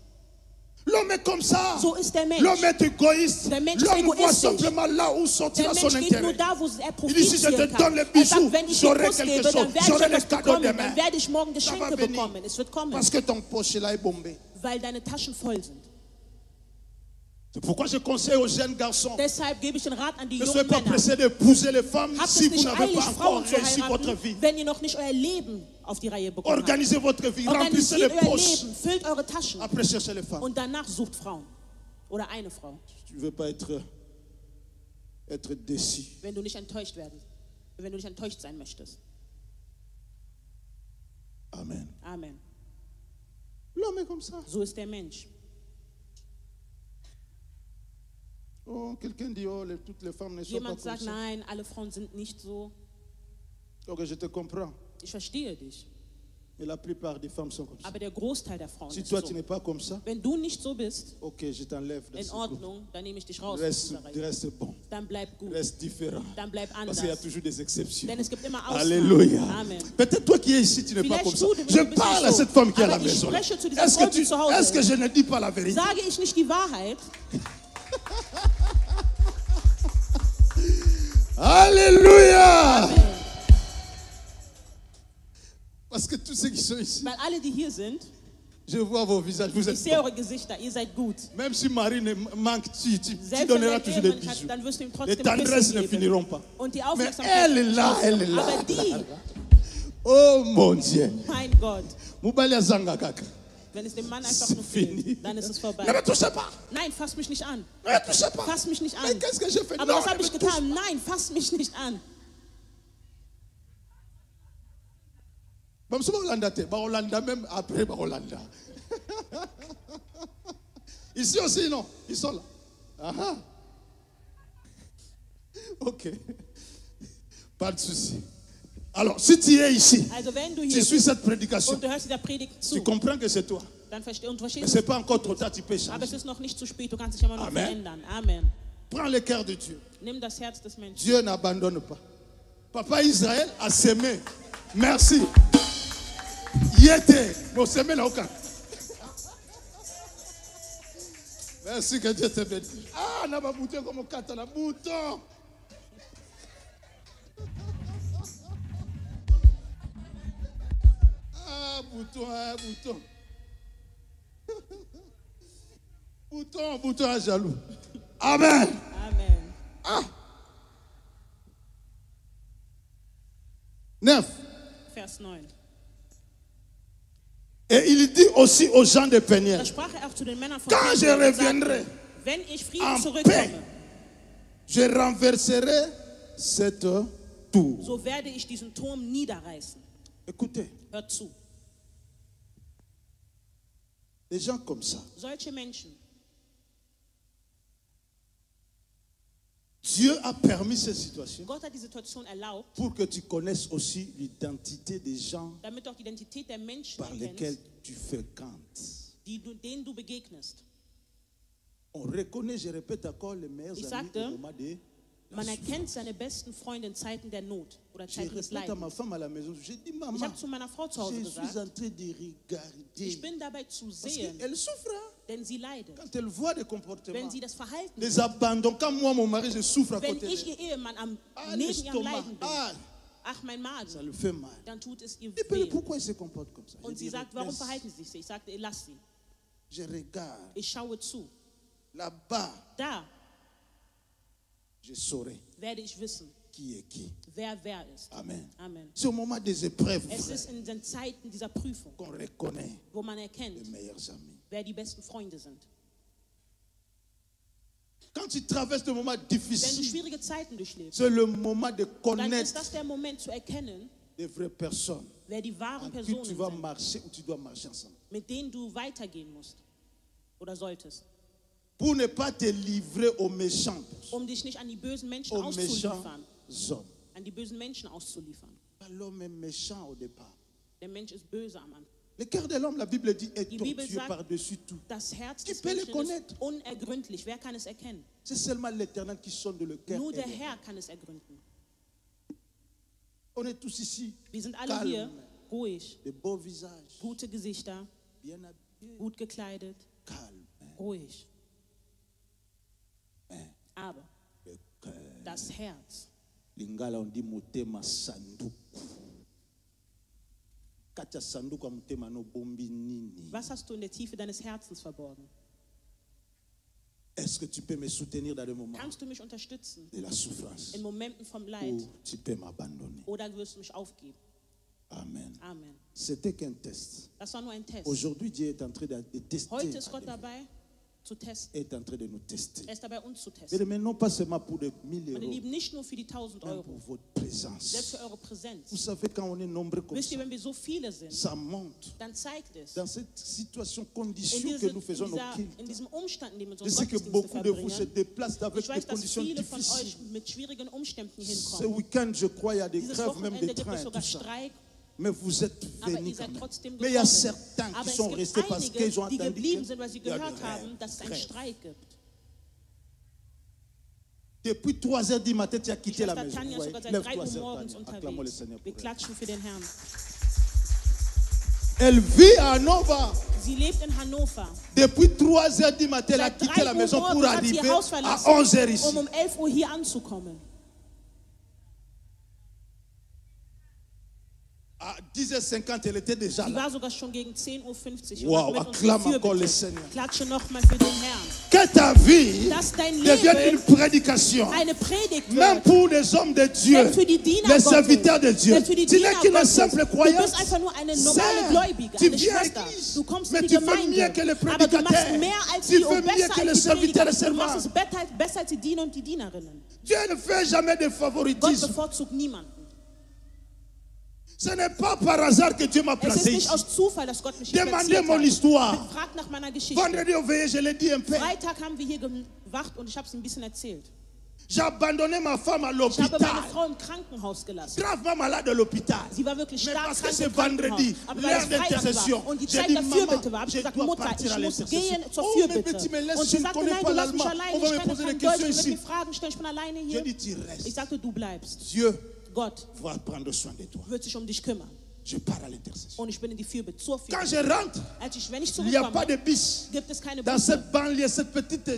L'homme est comme ça. So ist der Mensch. L'homme est égoïste. Der Mensch ist L'homme voit egoistisch. simplement là où Der sortira son Mensch geht nur intérêt. da, wo er Il dit, si je te profitieren donne kann. les Er bijoux, sagt, wenn ich dir j'aurai Kuss quelque gebe, chose. dann werde J'aurai ich les etwas cadeaux bekommen. demain. Dann werde ich morgen Ça va Geschenke venir. bekommen. Es wird kommen, Parce que ton poche là est bombé. weil deine Taschen voll sind. C'est pourquoi je conseille aux jeunes garçons, Deshalb gebe ich den Rat an die ne jungen soyez pas Männer. pressés d'épouser les femmes Habt si es vous nicht n'avez eilig, pas encore Frauen zu réussi votre vie. heiraten, wenn ihr noch nicht euer Leben auf die Reihe bekommen habt. Organisez votre vie, remplissez les Organisiert euer poches. Leben, füllt eure Taschen Après, cherchez les femmes. und danach sucht Frauen. Oder eine Frau, Tu ne veux pas être déçu. wenn du nicht enttäuscht sein möchtest. Amen. Amen. L'homme est comme ça. So ist der Mensch. Oh, quelqu'un dit, oh, toutes les femmes ne sont Jemand pas comme sagt, ça. nein, alle Frauen sind nicht so. Ok, je te comprends. Ich verstehe dich. Mais la plupart des femmes sont comme ça. Aber der Großteil der Frauen Si ist toi, so. tu n'es pas comme ça, Wenn du nicht so bist, ok, je t'enlève de in ce groupe. Ordnung, dann nehme ich dich raus aus dieser Reihe. Reste bon. Dann bleib gut. Reste différent. Dann bleib Parce qu'il y a anders. toujours des exceptions. Denn es gibt immer Ausnahmen. Alléluia. Amen. Peut-être toi qui es ici, tu n'es pas Vielleicht comme ça. du, wenn Je du bist parle nicht à so. cette femme qui est à la Aber ich maison. là. spreche zu dieser Frau, die zu Hause Est-ce que ist. je ne dis pas la vérité? Sage ich nicht die Wahrheit? Alléluia. Amen. Parce que tous ceux qui sont ici, Weil alle, die hier sind, je vois vos visages, vous ich êtes sehe bons. eure Gesichter, ihr seid gut. Même si Marie ne manque, tu Selbst wenn donneras dein toujours des Ehemann hat, bisous. dann wirst du ihm Les trotzdem tendresses Küsse ne geben. finiront pas. Und die Mais Aufmerksamkeit. elle est là, elle est là. Aber die, Oh mon Dieu. mein Gott, Mubali azanga kaka. wenn es dem Mann einfach C'est nur fini. fehlt, dann ist es Ne vorbei. me touchez pas. Nein, fass mich nicht an. Ne me touchez pas. Fass mich nicht Mais an. qu'est-ce que j'ai fait? Aber Non, was habe ne ich me touche getan? Nein, fass mich nicht an. pas. Ba Hollanda te, ba Hollanda même après ba Hollanda. Ici aussi non, ils sont là. Ah. Ok. Pas de souci. Alors, si tu es ici, Also wenn du tu hier suis bist cette prédication, und du hörst dieser Predigt tu zu, comprends que c'est toi. dann Mais verstehst ce du. n'est pas encore trop tard, tu peux Aber es changer. ist noch nicht zu spät, du kannst dich immer noch Amen. verändern. Amen. Prends le cœur de Dieu. Nimm das Herz des Menschen. Dieu n'abandonne pas. Papa Israël a semé. Merci. Yété. Bon, semé là, aucun. Merci que Dieu te bénisse. Ah, on a pas bouton comme au katana. Bouton. Ah, bouton, ah, bouton. Bouton à jaloux. Amen. Amen. Ah. 9. Vers 9. Et il dit aussi aux gens de Peniel, Da sprach er auch zu den Männern von quand je Peniel und reviendrai sagte, wenn ich en Frieden paix, zurückkomme, je renverserai cette tour. so werde ich diesen Turm niederreißen. Écoutez, Hört zu. des gens comme ça, Solche Menschen, Dieu a permis ces situations Gott hat die Situation erlaubt, pour que tu connaisses aussi l'identité des gens damit du auch die Identität der Menschen par lesquels erkennst, tu fréquentes. denen du begegnest. On reconnaît, je répète encore, les meilleurs Ich amis sagte, au moment de la Man souffrance. erkennt seine besten Freunde in Zeiten der Not oder Je Zeiten des répète à ma Leidens. femme à la maison, je dis, Ich maman, habe zu meiner Frau zu Hause je suis gesagt, en train de regarder. ich bin dabei zu Parce sehen, qu'elle souffre. Hein. denn sie leidet. Quand elle voit des comportements, Wenn sie das Verhalten, des abandons, quand moi, mon mari, je souffre à wenn côté ich d'elle. ihr Ehemann Ah, neben ihrem l'estomac, Leiden bin, ah, ach mein ça Magen, le fait mal. dann tut es ihr Et puis, weh. pourquoi il se comporte comme ça? Je Und sie dis, sagt, warum laisse. verhalten sie sich so? Ich sagte, lass sie. Je regarde. Ich schaue zu. Là-bas, Da je saurai werde ich wissen, qui est qui. wer ist. Amen. Amen. C'est au moment des épreuves, Es frère, ist in den Zeiten dieser Prüfung, qu'on reconnaît wo man les erkennt, meilleurs amis. wer die besten Freunde sind. Quand tu traverses des moments Wenn du difficiles, schwierige Zeiten durchlebst, c'est le moment de dann ist connaître das der Moment zu erkennen, des vraies personnes wer die wahren avec qui tu Personen vas sind, marcher ou tu dois marcher ensemble. mit denen du weitergehen musst. oder solltest, pour ne pas te livrer aux méchants, dich nicht an die bösen Menschen aux méchants auszuliefern. hommes. An die bösen Menschen auszuliefern. L'homme est méchant au départ. Der Mensch ist böse am Anfang. Le cœur de l'homme, la Bible dit, est Die Bibel tortueux sagt, par-dessus tout. Das Herz Qui des peut le Menschen connaître? ist unergründlich. Wer kann es erkennen? C'est seulement l'Éternel qui sonde le cœur. Nur et der le- Herr kann es ergründen. On est tous ici, Wir sind alle hier calmes, ruhig, de beaux visages, gute Gesichter, bien habillés, gut gekleidet, calmes. ruhig. Aber Le cœur. das Herz, Lingala on dit motema sanduku. Katia sanduku motema no bombi nini. was hast du in der Tiefe deines Herzens verborgen? Est-ce que tu peux me soutenir dans le moment Kannst du mich unterstützen de la souffrance in Momenten vom ou Leid tu peux m'abandonner? oder wirst du mich aufgeben? Amen. Amen. C'était qu'un test. Das war nur ein Test. Aujourd'hui, Dieu est en train de tester. Heute ist Gott dabei zu testen. Est en train de nous tester. Er ist dabei, uns zu testen. Mais non pas seulement pour les 1000 Meine euros, Lieben, nicht nur für die 1000 mais Euro, pour votre selbst présence. für eure Vous Präsenz. savez, quand on est nombreux comme Wisst ihr, ça, wenn wir so viele sind, ça monte. dann zeigt es, Dans cette situation, in, condition que diese, nous faisons nos in cultes, diesem Umstand, in dem wir je unsere sais que Gottesdienste beaucoup de vous se verbringen, déplacent avec ich des weiß, dass conditions viele von euch difficiles. mit schwierigen Umständen Ce hinkommen. week-end, je crois, il y a des Dieses grèves, même Wochenende des gibt trains es et sogar tout ça. Streik, Mais vous êtes aber ihr venus quand seid même. trotzdem Mais il y a gekommen. certains Aber qui es sont gibt restés parce einige, qu'ils ont die entendu geblieben sind, weil sie qu'il y a gehört des haben, dass es einen grèves. Streik gibt. Depuis 3 heures du matin, tu as Ich quitté la weiß, maison. Tanja ist sogar seit 3 Lève-toi, Uhr sœur morgens Tania. Acclamons le unterwegs. Seigneur Wir pour elle. klatschen für den Herrn. Elle vit à Nova. Sie lebt in Hannover. Depuis 3 heures du matin, elle a Seit quitté 3 la Uhr maison pour morgens hat sie arriver ihr Haus à verlassen, 11 heures ici. um 11 Uhr hier anzukommen. À 10h50, elle était déjà Sie là. war sogar schon gegen 10:50 Uhr Wow, und hat mit uns acclame die encore le Fürbitte. Seigneur. Klatsche nochmal für den Herrn. Que ta vie Dass dein devienne une Leben prédication. eine Predigt Même wird. pour les hommes de Dieu, Denn für die Diener les Gottes, serviteurs de Dieu. denn für die Tu n'es Diener qu'une Gottes, simple du croyante. bist einfach nur eine normale Sœur, Gläubige, tu eine viens à Schwester. l'église, Du kommst mais in die tu fais mieux Gemeinde, que les aber du machst prédicateurs. mehr als Tu die fais und mieux besser que als les die serviteurs et Prediger. Du machst servants. es besser als die Diener und die Dienerinnen. Dieu ne fait jamais de Gott favoritisme. bevorzugt niemanden. Ce n'est pas par hasard que Dieu m'a Es ist placé nicht ici. aus Zufall, dass Gott mich hier Demandez platziert mon hat. histoire. Fragt nach meiner Geschichte. Vendredi au veillé, je l'ai dit un peu. Freitag haben wir hier gewacht und ich habe es ein bisschen erzählt. J'ai abandonné ma femme à Ich habe meine l'hôpital. Frau im Krankenhaus gelassen. Gravement malade à l'hôpital. Sie war wirklich Mais stark parce que krank c'est im Krankenhaus. vendredi, Aber weil l'heure es Freitag d'intercession, war und die j'ai Zeit dit, der Maman, Fürbitte war, habe ich je gesagt, dois Mutter, partir à ich muss l'intercession. gehen zur Oh, mais Fürbitte. tu me laisses, Und je sie ne sagte, connais nein, pas du lässt mich l'allemand. alleine, On va ich me kann poser des kein Deutsch, questions ich werde mir ici. Fragen stellen, ich bin alleine J'ai hier. dit, tu restes. Ich sagte, du bleibst. Dieu Gott va prendre soin de toi. wird sich um dich kümmern. Je pars à l'intercession. Und ich bin in die Fürbitte, zur Quand Fürbitte. je rentre, Wenn ich il n'y a pas de zurückkomme, bis. gibt es keine Dans Busse. cette banlieue, cette petite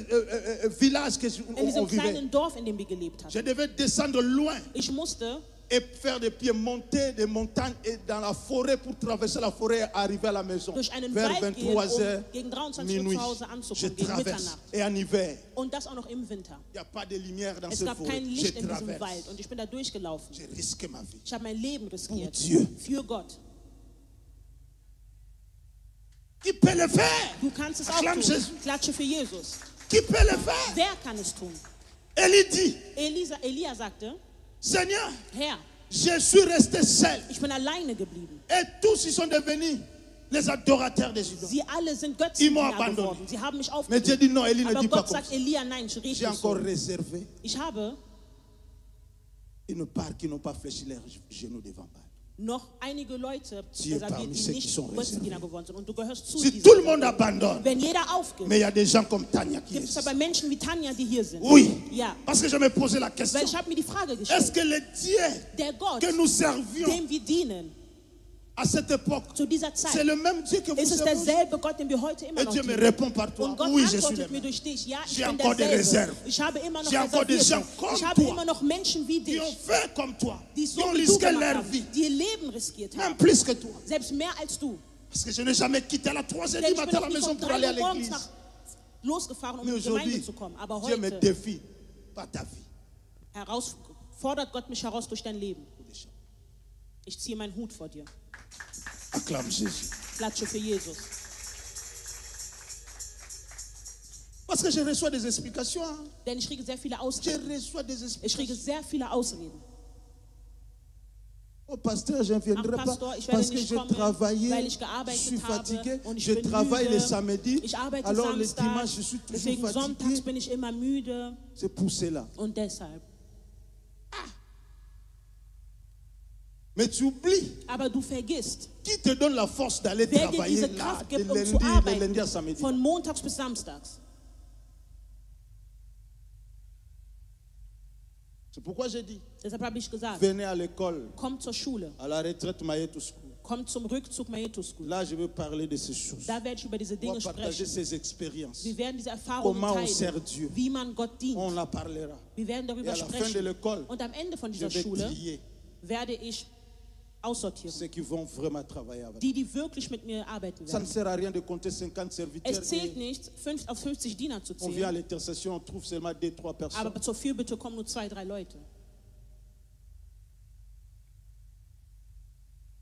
village que In on diesem vivait, kleinen Dorf, in dem wir gelebt je haben. devais descendre loin Ich musste et faire des pieds, monter des montagnes et dans la forêt pour traverser la forêt et arriver à la maison. durch einen Vers Wald gehen, 23 heures, gegen 23 Uhr minuit, zu Hause je anzukommen, gegen traverse. Mitternacht. Et en hiver, Und das auch noch im Winter. il n'y a pas de lumière dans Es cette gab forêt. kein Je Licht in diesem traverse. Wald und ich bin da durchgelaufen. J'ai risqué ma vie. Ich habe mein Leben riskiert. Dieu. Für Gott. Qui peut le faire? Du kannst es auch Acclame tun. Jésus. Klatsche für Jesus. Qui peut le faire? Wer kann es tun? Élie dit, Elia sagte, Seigneur, Herr, je suis resté seul. ich bin alleine geblieben. Et tous ils sont devenus les adorateurs des idoles. Sie alle sind Ils m'ont Götzendiener abandonné. geworden. Sie haben mich Mais Dieu dit aufgegeben. non, Élie ne Aber dit pas Gott comme sagt ça. Elia, nein, ich rede J'ai nicht so. encore réservé Ich habe une part qui n'ont pas fléchi leurs genoux devant Baal. noch einige Leute Tu es reserviert, parmi die ceux qui nicht sont Götzendiener geworden sind. Und du gehörst zu Si diesen tout le monde Leuten. abandonne, Wenn jeder aufgibt, mais il y a des gens comme Tania qui gibt es existent. aber Menschen wie Tanja, die hier sind. Oui, Ja, parce que je me posais la question. weil ich habe mir die Frage Est-ce gestellt, que le Dieu der Gott, que nous servions dem wir dienen, à cette époque, zu dieser c'est Zeit, le même Dieu que vous ist es servez? derselbe Gott, den wir heute immer Et noch Dieu me dienen. répond par toi. Und Gott Oui, je suis le antwortet mir même. durch dich, ja, ich J'ai bin encore des derselbe. réserves. Ich habe immer noch J'ai encore des Reservierte. gens comme Ich habe toi. immer noch Menschen wie Qui dich, ont fait comme toi, die qui so ont wie du risqué gemacht leur haben, vie, die ihr Leben riskiert même haben. plus que toi. Selbst mehr als du. Parce que je n'ai jamais quitté à la 3 heures Denn du ich bin matin à noch la nicht maison von pour 3 aller à Uhr morgens l'église. losgefahren, um Mais in die Gemeinde aujourd'hui, zu kommen. Aber Dieu me heute défie par ta vie. fordert Gott mich heraus durch dein Leben. Ich ziehe meinen Hut vor dir. Acclame Jésus. Klatsche für Jesus. Parce que je reçois des explications. Hein. Denn ich kriege sehr viele Je Ausreden. reçois des Ich kriege explications. sehr viele Ausreden. Oh, Oh, pasteur, je ne viendrai Ach, pas Pastor, ich werde parce que nicht j'ai kommen, travaillé, weil ich je gearbeitet suis fatigué, habe und ich je bin travaille müde. les samedis, Ich arbeite alors les Samstag, dimanches, je suis toujours deswegen sonntags fatigué. bin ich immer müde C'est pour cela. und deshalb. Mais tu oublies Aber du vergisst, qui te donne la force d'aller wer dir travailler diese là, Kraft de gibt, um zu lundi à arbeiten, samedi. von montags bis samstags. C'est pourquoi j'ai dit, Deshalb habe ich gesagt, venez à l'école, kommt zur Schule, à la retraite Mayeto School. kommt zum Rückzug Maeto School. Là, je veux parler de ces choses. Da werde ich über diese On Dinge va partager sprechen. ces expériences. Wir werden diese Erfahrungen Comment on sert teilen, Dieu. wie man Gott dient. On en parlera. Wir werden Et darüber à la fin de sprechen. l'école, Und am Ende von je dieser vais Schule trier werde ich aussortieren. ceux qui vont vraiment travailler avec. Die wirklich mit mir arbeiten Ça ne werden. sert à rien de compter 50 serviteurs. Es zählt Et nicht, auf 50 Diener zu on vient à zählen, l'intercession, on trouve seulement 2-3 personnes. aber zur Fürbitte kommen nur 2, 3 Leute.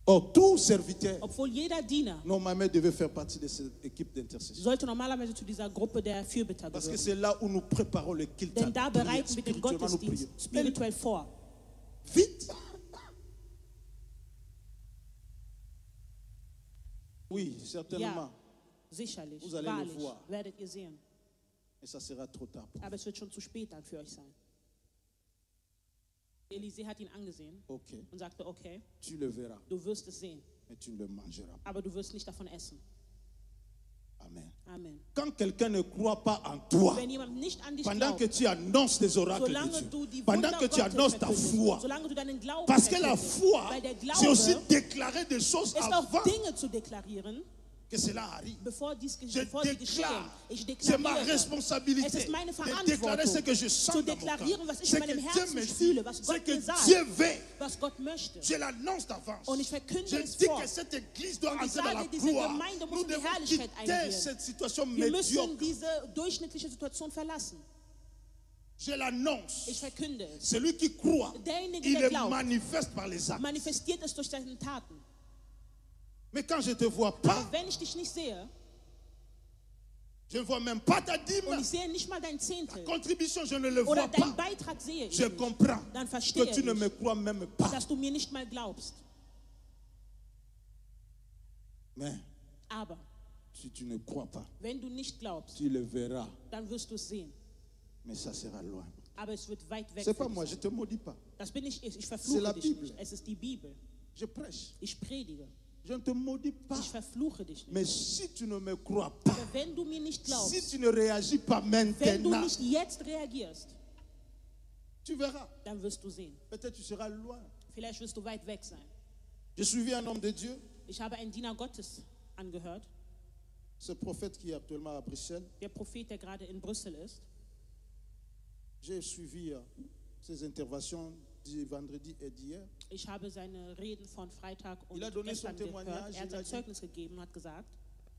Or, tout serviteur, Obwohl jeder Diener normalement, devait faire partie de cette équipe d'intercession. sollte normalerweise zu dieser Gruppe der Fürbitter Parce que gehören. c'est là où nous préparons le culte. Denn da à prier, bereiten wir den spirituellement, nous Gottesdienst prions. spirituell vor. Vite. Oui, certainement. Ja, sicherlich, Vous allez le wahrlich, voir. werdet ihr sehen. Et ça sera trop tard. Aber es wird schon zu spät dann für euch sein. Elisée hat ihn angesehen Ok, und sagte, okay, tu le verras, du wirst es sehen, mais tu ne le mangeras pas. aber du wirst nicht davon essen. Amen. Amen. Quand quelqu'un ne croit pas en toi, Wenn jemand nicht an dich pendant que glaubt, tu annonces des oracles solange de du Dieu, die pendant Wunder que tu Gottes annonces ta verkündest, foi, solange du deinen Glauben parce que la verkündest, foi, weil der c'est aussi Glaube déclarer des choses ist auch avant Dinge zu deklarieren, que cela arrive. bevor die Je geschehen. déclare, Ich c'est ma deklariere. responsabilité Es ist meine de déclarer ce que je Verantwortung, sens zu dans mon deklarieren, cœur. was ich Ce in que meinem Dieu Herzen me dit, fühle, was ce Gott que mir sagt, Dieu veut. was Gott möchte. Je l'annonce d'avance. Und ich verkünde Je es dis vor. que cette église doit Und ich entrer dans la sage, diese gloire. Gemeinde muss Nous in die devons Herrlichkeit quitter eingehen. cette situation Wir müssen médiocre. diese durchschnittliche Situation verlassen. Je l'annonce. Ich verkünde es. Celui qui croit, Derjenige, il der est glaubt, manifeste par les actes. manifestiert es durch seine Taten. Mais quand je ne te vois pas, Aber wenn ich dich nicht sehe je ne vois même pas ta und dîme, ich sehe nicht mal dein Zehntel contribution, je ne le oder vois deinen pas. Beitrag sehe ich Je nicht, comprends dann que verstehe tu ne ich, me crois même pas. dass du mir nicht mal glaubst. Mais Aber si tu ne crois pas, wenn du nicht glaubst, tu le verras. dann wirst du es sehen. Mais ça sera loin. Aber es wird weit weg. C'est pas von moi, dir je sein. te maudis pas. Das bin nicht ich. Ich C'est verfluche la dich Bible. nicht. Es ist die Bibel. Je prêche. Ich predige. Je ne te maudis pas. Ich verfluche dich nicht. Mais si tu ne me crois pas, Aber wenn du mir nicht si glaubst, tu ne réagis pas wenn du maintenant, nicht jetzt reagierst, tu verras. dann wirst du sehen. Peut-être tu seras loin. Vielleicht wirst du weit weg sein. J'ai suivi un homme de Dieu, Ich habe einen Diener Gottes angehört, ce prophète qui est actuellement à Bruxelles. der Prophet, der gerade in Brüssel ist. J'ai suivi ses interventions du vendredi et d'hier. Ich habe seine Reden von Freitag und Il a donné son gestern gehört. témoignage, Er hat il a sein dit- Zeugnis gegeben und hat gesagt,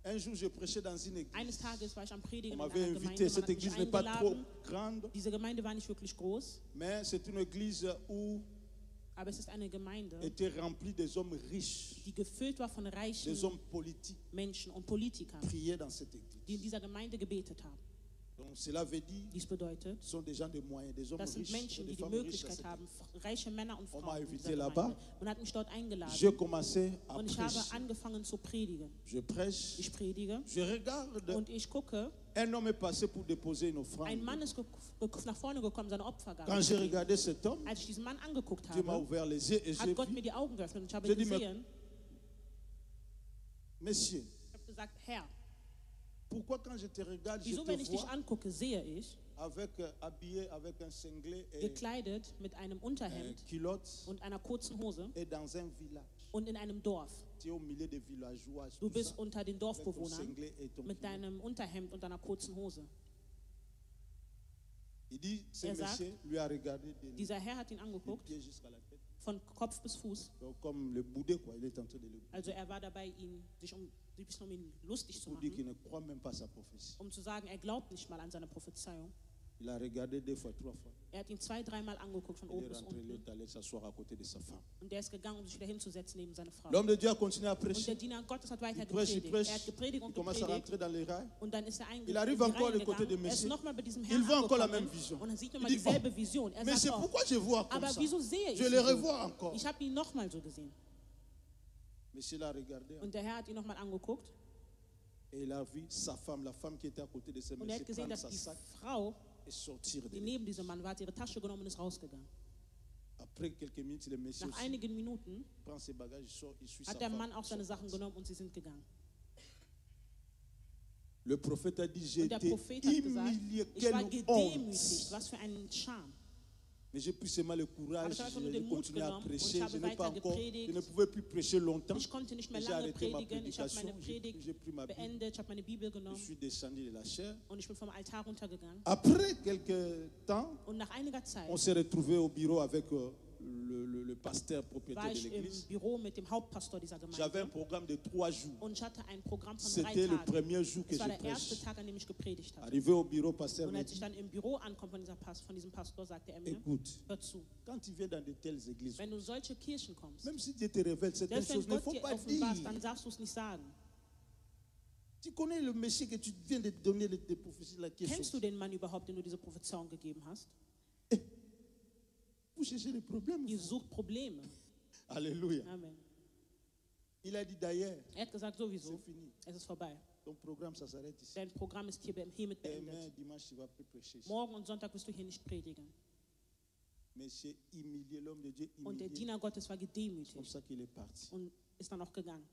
Un jour, je prêchais dans une église. eines Tages war ich am On Predigen in m'avait einer invité. Gemeinde, man Cette hat mich église n'est pas trop eingeladen. grande, Diese Gemeinde war nicht wirklich groß, mais c'est une église où aber es ist eine Gemeinde, était remplie des hommes riches, die gefüllt war von reichen des hommes politiques, Menschen und Politikern, priaient dans cette église. die in dieser Gemeinde gebetet haben. Donc cela veut dire, Dies bedeutet, ce sont des gens de moyens, des hommes das sind riches, et Menschen, des die die femmes riches. à Möglichkeit cette haben, reiche Männer und On m'a Frauen in invité dieser là-bas. Gemeinde. Man hat mich dort eingeladen J'ai commencé à und ich habe prêcher. angefangen zu predigen. Je prêche, Ich predige je regarde. und ich gucke, Un homme est passé pour déposer une offrande. ein Mann ist nach vorne gekommen, seine Opfergabe Quand zu j'ai bringen. regardé cet homme, Als ich diesen Mann angeguckt Dieu m'a habe, ouvert les yeux et j'ai hat Gott mir vu, die Augen geöffnet und ich habe J'ai dit, mais- gesehen, Messieurs, ich habe gesagt, Herr, pourquoi quand je te regarde, je wieso, wenn ich te dich vois angucke, sehe ich, avec, habillé avec un singlet et gekleidet mit einem Unterhemd culotte und einer kurzen Hose et dans un village. und in einem Dorf. Tu es au milieu des villageois. Du tout bist ça, unter den avec ton Dorfbewohnern singlet et ton mit culotte. deinem Unterhemd und deiner kurzen Hose. Il dit, ce Er sagt, monsieur lui a regardé des Dieser Herr hat ihn angeguckt, pieds jusqu'à la tête. von Kopf bis Fuß. Donc, comme le bouddha, quoi. Il est en train de le bouder Also er war dabei, sich ein bisschen um ihn lustig zu pour dire machen, qu'il ne croit même pas à sa prophétie. um zu sagen, er glaubt nicht mal an seine Prophezeiung. Il a regardé 2 fois, 3 fois. Er hat ihn 2-, 3-mal angeguckt, von Il oben est bis rentré, il unten. est allé s'asseoir à côté de sa femme. Und der ist gegangen, um sich wieder hinzusetzen neben seine Frau. L'homme de Dieu a continué à Und der prêcher. Diener Gottes hat weiter Il prêche, il gepredigt. prêche. Er hat gepredigt Il und commence à gepredigt. rentrer dans les rails. Und dann ist er Il arrive encore du côté de reingegangen. Er ist Messie. nochmal bei diesem Il Herrn voit encore la angekommen. même vision. Und dann sieht Il man dit, dieselbe Vision. Er Mais sagt c'est auch, pourquoi je vois comme aber ça. wieso sehe ich Je sie le so? revois encore. Ich habe ihn nochmal so gesehen. Monsieur l'a regardé Und der Herr hat ihn nochmal angeguckt et il a vu sa femme, la femme qui était à côté de ce und er monsieur, hat gesehen, prendre dass sa die sac Frau, et sortir de die l'église. neben diesem Mann war, hat ihre Tasche genommen und ist rausgegangen. Après quelques minutes, le monsieur Nach aussi einigen Minuten prend ses bagages, il sort, il suit sa hat der femme. Mann auch ils seine sont Sachen partis. genommen und sie sind gegangen. Le prophète a dit, j'ai Und der été Prophet hat gesagt, humilié, ich war quelle gedemütigt, honte. was für ein Scham. Mais j'ai pris seulement le Aber courage, ich habe einfach nur j'ai den Mut continué à genommen und prêcher, ich habe je n'ai pas weiter encore, gepredigt. je ne pouvais plus prêcher longtemps. Ich konnte nicht mehr J'ai lange arrêté ma predigen. Ich habe meine prédication, j'ai Predigt pris ma Bible, beendet, ich habe meine Bibel je genommen suis descendu de la chair. und ich bin vom Altar runtergegangen. Après quelques temps, Und nach einiger Zeit on s'est retrouvé au bureau avec le pasteur propriétaire war de ich im l'église. Büro mit dem Hauptpastor dieser J'avais un Gemeinde programme de 3 jours. und ich hatte ein Programm von 3 C'était le Tagen. premier jour que Es war je der erste prêche. Tag, an dem ich gepredigt hatte. Arrivé au bureau, pasteur Und m'a als ich dit, dann im Büro ankomme von diesem Pastor, sagte er mir, écoute, hör zu, quand tu viens dans de telles églises, wenn du in solche Kirchen kommst, même si Dieu te révèle certaines selbst wenn choses, il ne Gott faut dir pas offenbart, dire. dann darfst du es nicht sagen. Tu connais le Messie que tu viens de donner des prophéties là qui est Kennst du sorti. den Mann überhaupt, den du diese Prophezeiung gegeben hast? Vous cherchez les problèmes. Ihr sucht Probleme. Alléluia. Amen. Il a dit d'ailleurs, Er hat gesagt, sowieso, c'est fini. es ist vorbei. Ton programme, ça s'arrête ici. Dein Programm ist hiermit Demain, beendet. dimanche, tu vas plus prêcher ici. Morgen und Sonntag wirst du hier nicht predigen. Monsieur humilié, l'homme de Dieu Und der humilié. Diener Gottes war C'est comme gedemütigt ça qu'il est parti. und ist dann auch gegangen.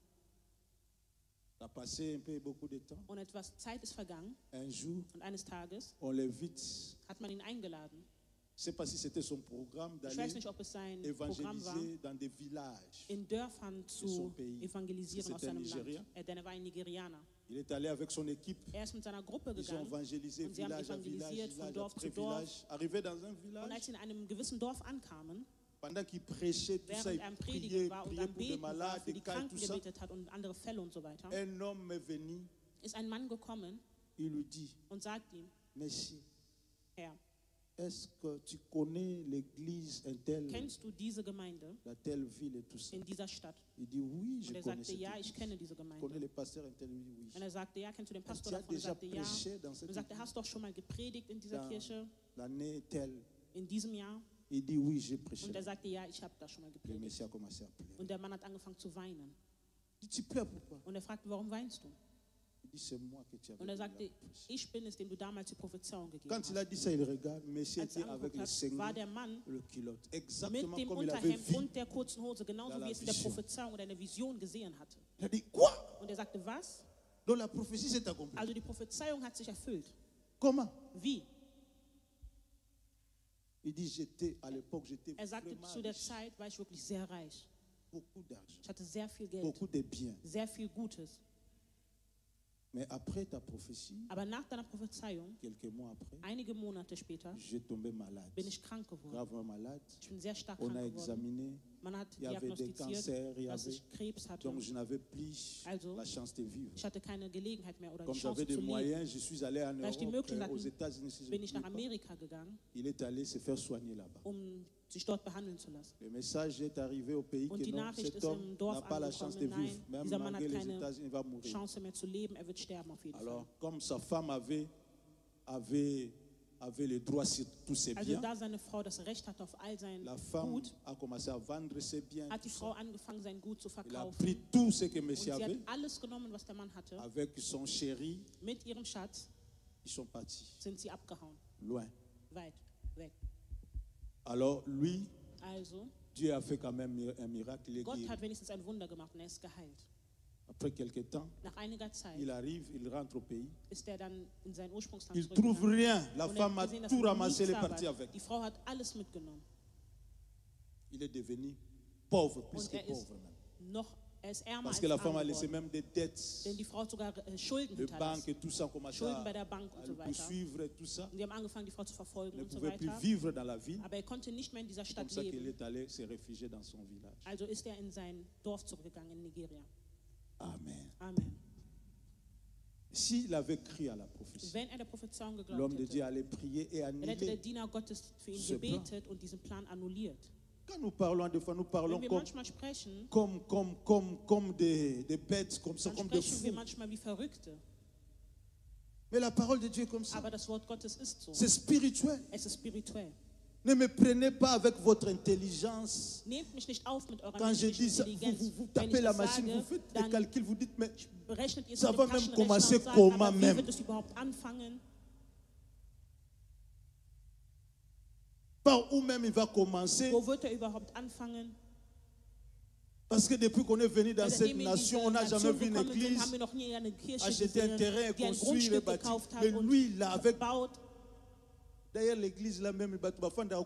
Ça a passé un peu beaucoup de temps. Und etwas Zeit ist vergangen Un jour, und eines Tages on l'invite. hat man ihn eingeladen. Je ne sais pas si c'était son programme Ich weiß d'aller nicht, ob es sein Programm war, évangéliser dans des villages. in Dörfern son zu pays. evangelisieren aus C'était un seinem Nigérien. Land. Denn er war ein Nigerianer. Il est allé avec son équipe. Er ist mit seiner Gruppe Ils ont gegangen évangélisé und sie haben village à village, evangelisiert von village Dorf après zu Dorf. village. Arrivé dans un Und village, als sie in einem gewissen Dorf ankamen, pendant qu'il prêchait, tout ça, während il er am priait, Predigen war und priait am pour des Beten war, malades, für des die cas et Kranken tout ça. gebetet hat und andere Fälle und so weiter, Un homme est venu, ist ein Mann gekommen il lui dit, und sagt ihm, Messie, Herr, est-ce que tu connais l'église un tel, kennst du diese Gemeinde la telle ville et tout ça? in dieser Stadt? Il dit, oui, je Und er connais sagte, cette ja, église. ich kenne diese Je connais Gemeinde. le pasteur un tel, oui. Und er sagte, ja, kennst du den Pastor Tu as davon? Er déjà sagte, ja. prêché dans cette Und er sagte, église hast du doch schon mal gepredigt in dieser dans Kirche l'année telle. in diesem Jahr? Il dit, oui, j'ai prêché. Und er sagte, ja, ich habe da schon mal Le gepredigt. Messie a commencé à pleurer. Und der Mann hat angefangen zu weinen. Il dit, tu pleures pourquoi? Und er fragte, warum weinst du? Il dit, c'est moi que tu avais Und er donné la sagte, prophétie. ich bin es, dem du damals die Prophezeiung gegeben Quand il a hast. dit ça, il regarde, Messie Als er était avec angeguckt le hat, seigneur, war der Mann le culotte. mit Exactement dem comme il avait Unterhemd vu. und der kurzen Hose, genauso dans la wie es in der vision. Prophezeiung oder in der Vision gesehen hatte. Il a dit, quoi? Und er sagte, was? Donc la prophétie s'est accomplie. Also die Prophezeiung hat sich erfüllt. Comment? Wie? Il dit, j'étais, à l'époque, j'étais Er sagte, vraiment zu der riche. Zeit war ich wirklich sehr reich. Beaucoup d'argent, Ich hatte sehr viel Geld, beaucoup de biens. sehr viel Gutes. Mais après ta prophétie, Aber nach deiner Prophezeiung, quelques mois après, einige Monate später, j'ai tombé malade. bin ich krank geworden. Gravement malade. Ich bin sehr stark On krank a geworden. examiné. Man hat Il y avait des cancers, diagnostiziert, il y dass avait. ich Krebs hatte. Donc je n'avais plus Also, la chance de vivre. Ich hatte keine Gelegenheit mehr oder Comme die j'avais Chance des zu leben. moyens, je suis allé en Da ich die Europe, Möglichkeit aux hatte, États-Unis. Si je bin ne ich me nach trompe pas. Amerika gegangen, Il est allé se faire soigner là-bas. sich dort behandeln zu lassen. Le message est arrivé au pays Und que die non, Nachricht cet ist homme im Dorf n'a pas la chance de angekommen, vivre. nein, Même dieser Mann hat malgré les keine États-Unis, il va mourir. Chance mehr zu leben, er wird sterben auf jeden Alors, Fall. comme sa femme avait le droit sur tous ses Also biens, da seine Frau das Recht hatte auf all sein la femme Gut, a commencé à vendre ses biens. hat die tout Frau ça. angefangen, sein Gut zu Il a verkaufen. pris tout ce que Und monsieur sie hat avait alles genommen, was der Mann hatte. avec son chéri. Mit ihrem Schatz Ils sont partis sind sie abgehauen. loin. Weit weg. Alors, lui, Also, Dieu a fait quand même un miracle. Il est Gott guéri. hat wenigstens ein Wunder gemacht und er ist geheilt. Après quelques temps, Nach einiger Zeit il arrive, il rentre au pays. ist er dann in sein Ursprungsland Il trouve zurückgegangen. rien. La Und er femme hat a gesehen, dass tout ramassé, elle est nichts da partie war. avec. Die Frau hat alles mitgenommen. Il est devenu pauvre, plus Und que er ist pauvre même. er ist ärmer Parce als que la arm femme a laissé geworden. même des dettes. Denn die Frau hat sogar Schulden Les banques hinterlassen. et tout ça ont commencé Schulden bei der Bank à und so le weiter. poursuivre et tout ça. Und die haben angefangen, die Frau zu Il verfolgen ne und so pouvait plus weiter. vivre dans la ville. Aber er konnte nicht mehr in dieser C'est comme Stadt ça qu'il leben. est allé se réfugier dans son village. Also ist er in sein Dorf zurückgegangen in Nigeria. Amen. Amen. S'il avait cru à la prophétie, Wenn der Prophezeiung geglaubt l'homme de hätte, Dieu allait prier et dann hätte der annuler. Diener Gottes für ihn ce plan. gebetet und diesen Plan annulliert. Quand nous parlons, des fois, nous parlons Wenn wir comme, manchmal sprechen, comme des bêtes, comme ça, dann comme des sprechen wir fous. manchmal wie Verrückte. Mais la parole de Dieu est comme ça. Aber das Wort Gottes ist so. C'est spirituel. Es ist spirituell. Ne me prenez pas avec votre intelligence. Nehmt mich nicht auf mit eurer Quand je menschlichen dis ça, Intelligenz. vous Wenn tapez ich la das machine, sage, vous faites des dann calculs, vous dites, mais berechnet ihr es ça mit va dem même Taschenrechner commencer und sagt, comment aber wie même? wird es überhaupt anfangen? par où même il va commencer? Wo wird überhaupt anfangen? Parce que depuis qu'on est venu dans Weil cette seitdem wir in nation, diese on n'a jamais Nation vu une gekommen sind, église haben wir noch nie eine Kirche acheter un gesehen, terrain, die ein construire et Grundstück bâtir. gekauft Mais hat und lui, là, avec. baut. D'ailleurs, l'église là même, il va tout faire.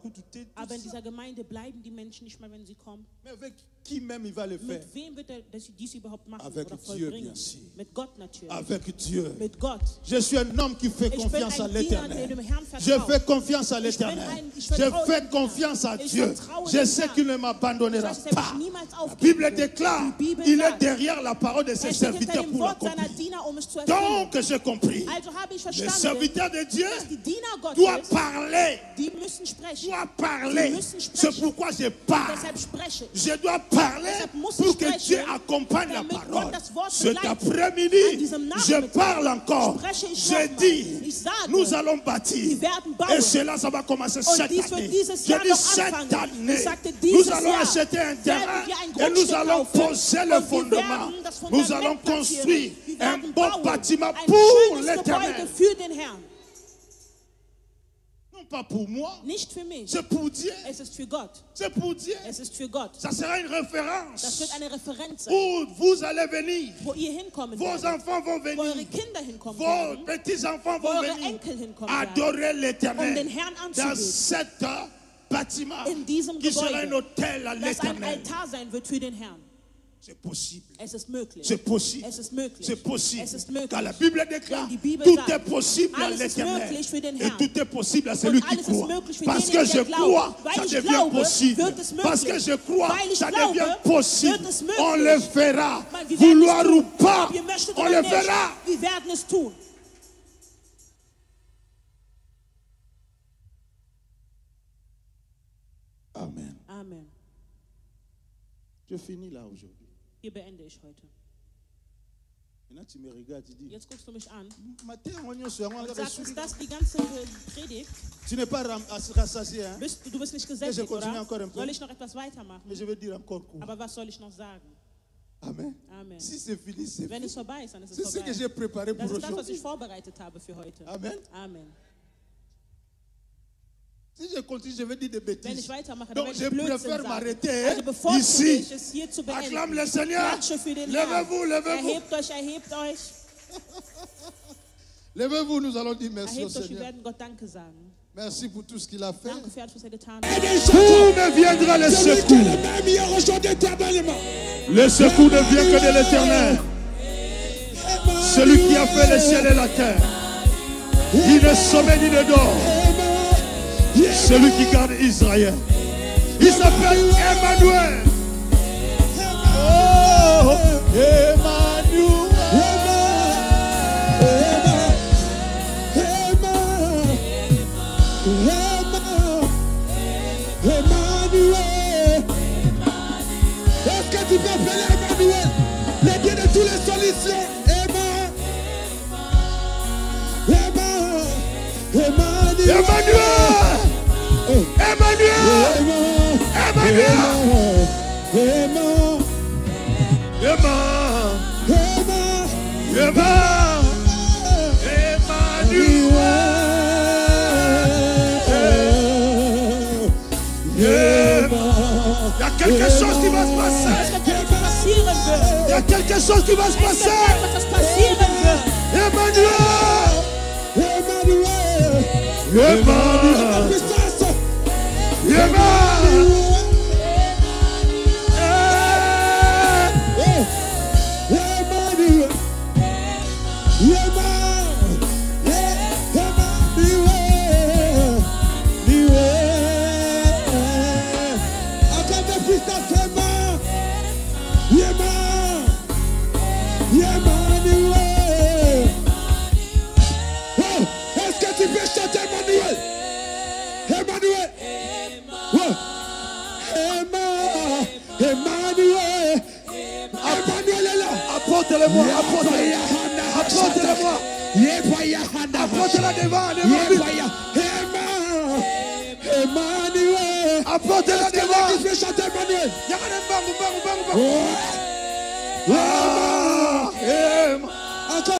Aber in dieser Gemeinde bleiben die Menschen nicht mal, wenn sie kommen. Mais avec qui même il va le faire? Mit wem wird er dies überhaupt machen Avec oder Dieu, vollbringen? bien sûr. Mit Gott natürlich. Avec Dieu. Mit Gott. Je suis un homme qui fait Ich bin confiance à ein Diener, der l'éternel. dem Herrn Je vertraut. fais confiance à Ich bin l'éternel. ich Je vertraue fais dem confiance à Herrn. Ich Dieu. vertraue Je dem sais Herrn. qu'il ne Ich m'abandonnera weiß, dass er pas. mich niemals La aufgeben Bible wird. déclare, Die Bibel il est sagt, derrière la parole de ses er steht hinter serviteurs dem pour Wort seiner l'accomplir. Diener, um es zu erfüllen. Donc j'ai compris. Also habe ich Le verstanden, serviteur de Dieu dass die Diener doit Gottes, parler. die müssen sprechen. Doit parler. Die müssen C'est sprechen. pourquoi je parle. Deshalb spreche ich. Je dois parler Deshalb muss pour ich que sprechen, Dieu accompagne la damit Gott parole. das Wort Cet begleitet. An après-midi, diesem je Nachmittag parle encore. spreche ich Je nochmal. dis, Ich sage, nous allons bâtir. wir werden bauen. Et cela, ça va commencer Und cette dies wird année. dieses Je Jahr dis noch cette anfangen. année, Ich sagte, nous dieses allons Jahr acheter un terrain werden wir ein et nous Grundstück allons kaufen. poser Und le wir fondement. werden das Nous Fundament allons platzieren. construire Wir un werden bon bauen. bâtiment Ein pour schönes l'éternel. Gebäude für den Herrn. Non pas pour moi, Nicht für mich. c'est pour Dieu. Es ist für Gott. C'est pour Dieu. Es ist für Gott. Ça sera une Das référence wird eine Referenz sein, où vous allez venir. wo ihr hinkommen Vos werdet, enfants vont wo eure venir. Kinder hinkommen Vos werden, petits-enfants wo vont eure venir Enkel hinkommen werden, adorer um l'éternel den Herrn dans anzubeten. cet bâtiment In diesem qui sera un Gebäude, hôtel à das ein l'éternel. Altar sein wird für den Herrn. C'est possible. Es ist möglich. C'est possible. Es ist möglich. C'est possible. Es ist möglich. Car la Bible déclare, Denn die Bibel tout sagt, est possible à alles ist l'éternel. möglich für den Et Herrn. tout est possible à celui Und qui alles ist croit. möglich für Parce que denjenigen, je der glaubt. crois, Weil ça ich devient glaube, possible. wird es möglich. Parce que je crois, Weil ich ça glaube, devient possible. wird es möglich. On le fera. Wir werden Vouloir es tun. ou pas, Ob ihr möchtet on oder le nicht, fera. wir werden es tun. Amen. Amen. Je finis là aujourd'hui. Hier beende ich heute. Maintenant, tu me regardes, tu dis, Jetzt guckst du mich an Matin, on se rend und à sagst, la ist das die ganze Predigt? Tu n'es pas rassasié, hein? Du bist nicht Je gesättigt, continue encore oder? un peu. Soll ich noch etwas weitermachen? Mais je vais dire encore quoi. Aber was soll ich noch sagen? Amen. Amen. Si c'est fini, c'est Wenn fini. es vorbei ist, dann ist es C'est ce que vorbei. j'ai préparé pour Das ist das, was aujourd'hui. ich vorbereitet habe für heute. Amen. Amen. Si je continue, je vais dire des Wenn ich bêtises. weitermache, dann Donc werde je ich Blödsinn préfère sagen. m'arrêter Also bevorzuge ici. ich es hier zu Acclame beenden. le Seigneur. Klatsche für den Herrn. Levez-vous, levez-vous. Erhebt euch, erhebt euch. Levez-vous, nous allons dire merci au Erhebt euch, wir Seigneur. werden Gott Danke sagen. Merci pour tout ce qu'il a fait. Danke für alles, was er getan Et hat. des Où chanteurs, me viendra le celui qui est secours? le même hier, aujourd'hui, éternellement. Le secours ne vient que de l'éternel. Celui qui a fait le ciel et la terre. Ni de sommeil ni de dors. Celui qui garde Israël. Il s'appelle Emmanuel. Oh, Emmanuel. Est-ce que tu peux appeler Emmanuel, le Dieu de tous les solutions? Emmanuel. Emmanuel. Il y a quelque chose qui va se passer. Passieren wird. Il y a quelque chose qui va se Es wird passer. etwas, was passieren wird. Emmanuel. Emmanuel. Emmanuel. Emmanuel. Emmanuel est là. Apportez-le-moi, apportez-le. Apportez-le-moi. Apportez-la devant, Emmanuel. Apportez-la devant. Qui fait chanter Emmanuel? Encore.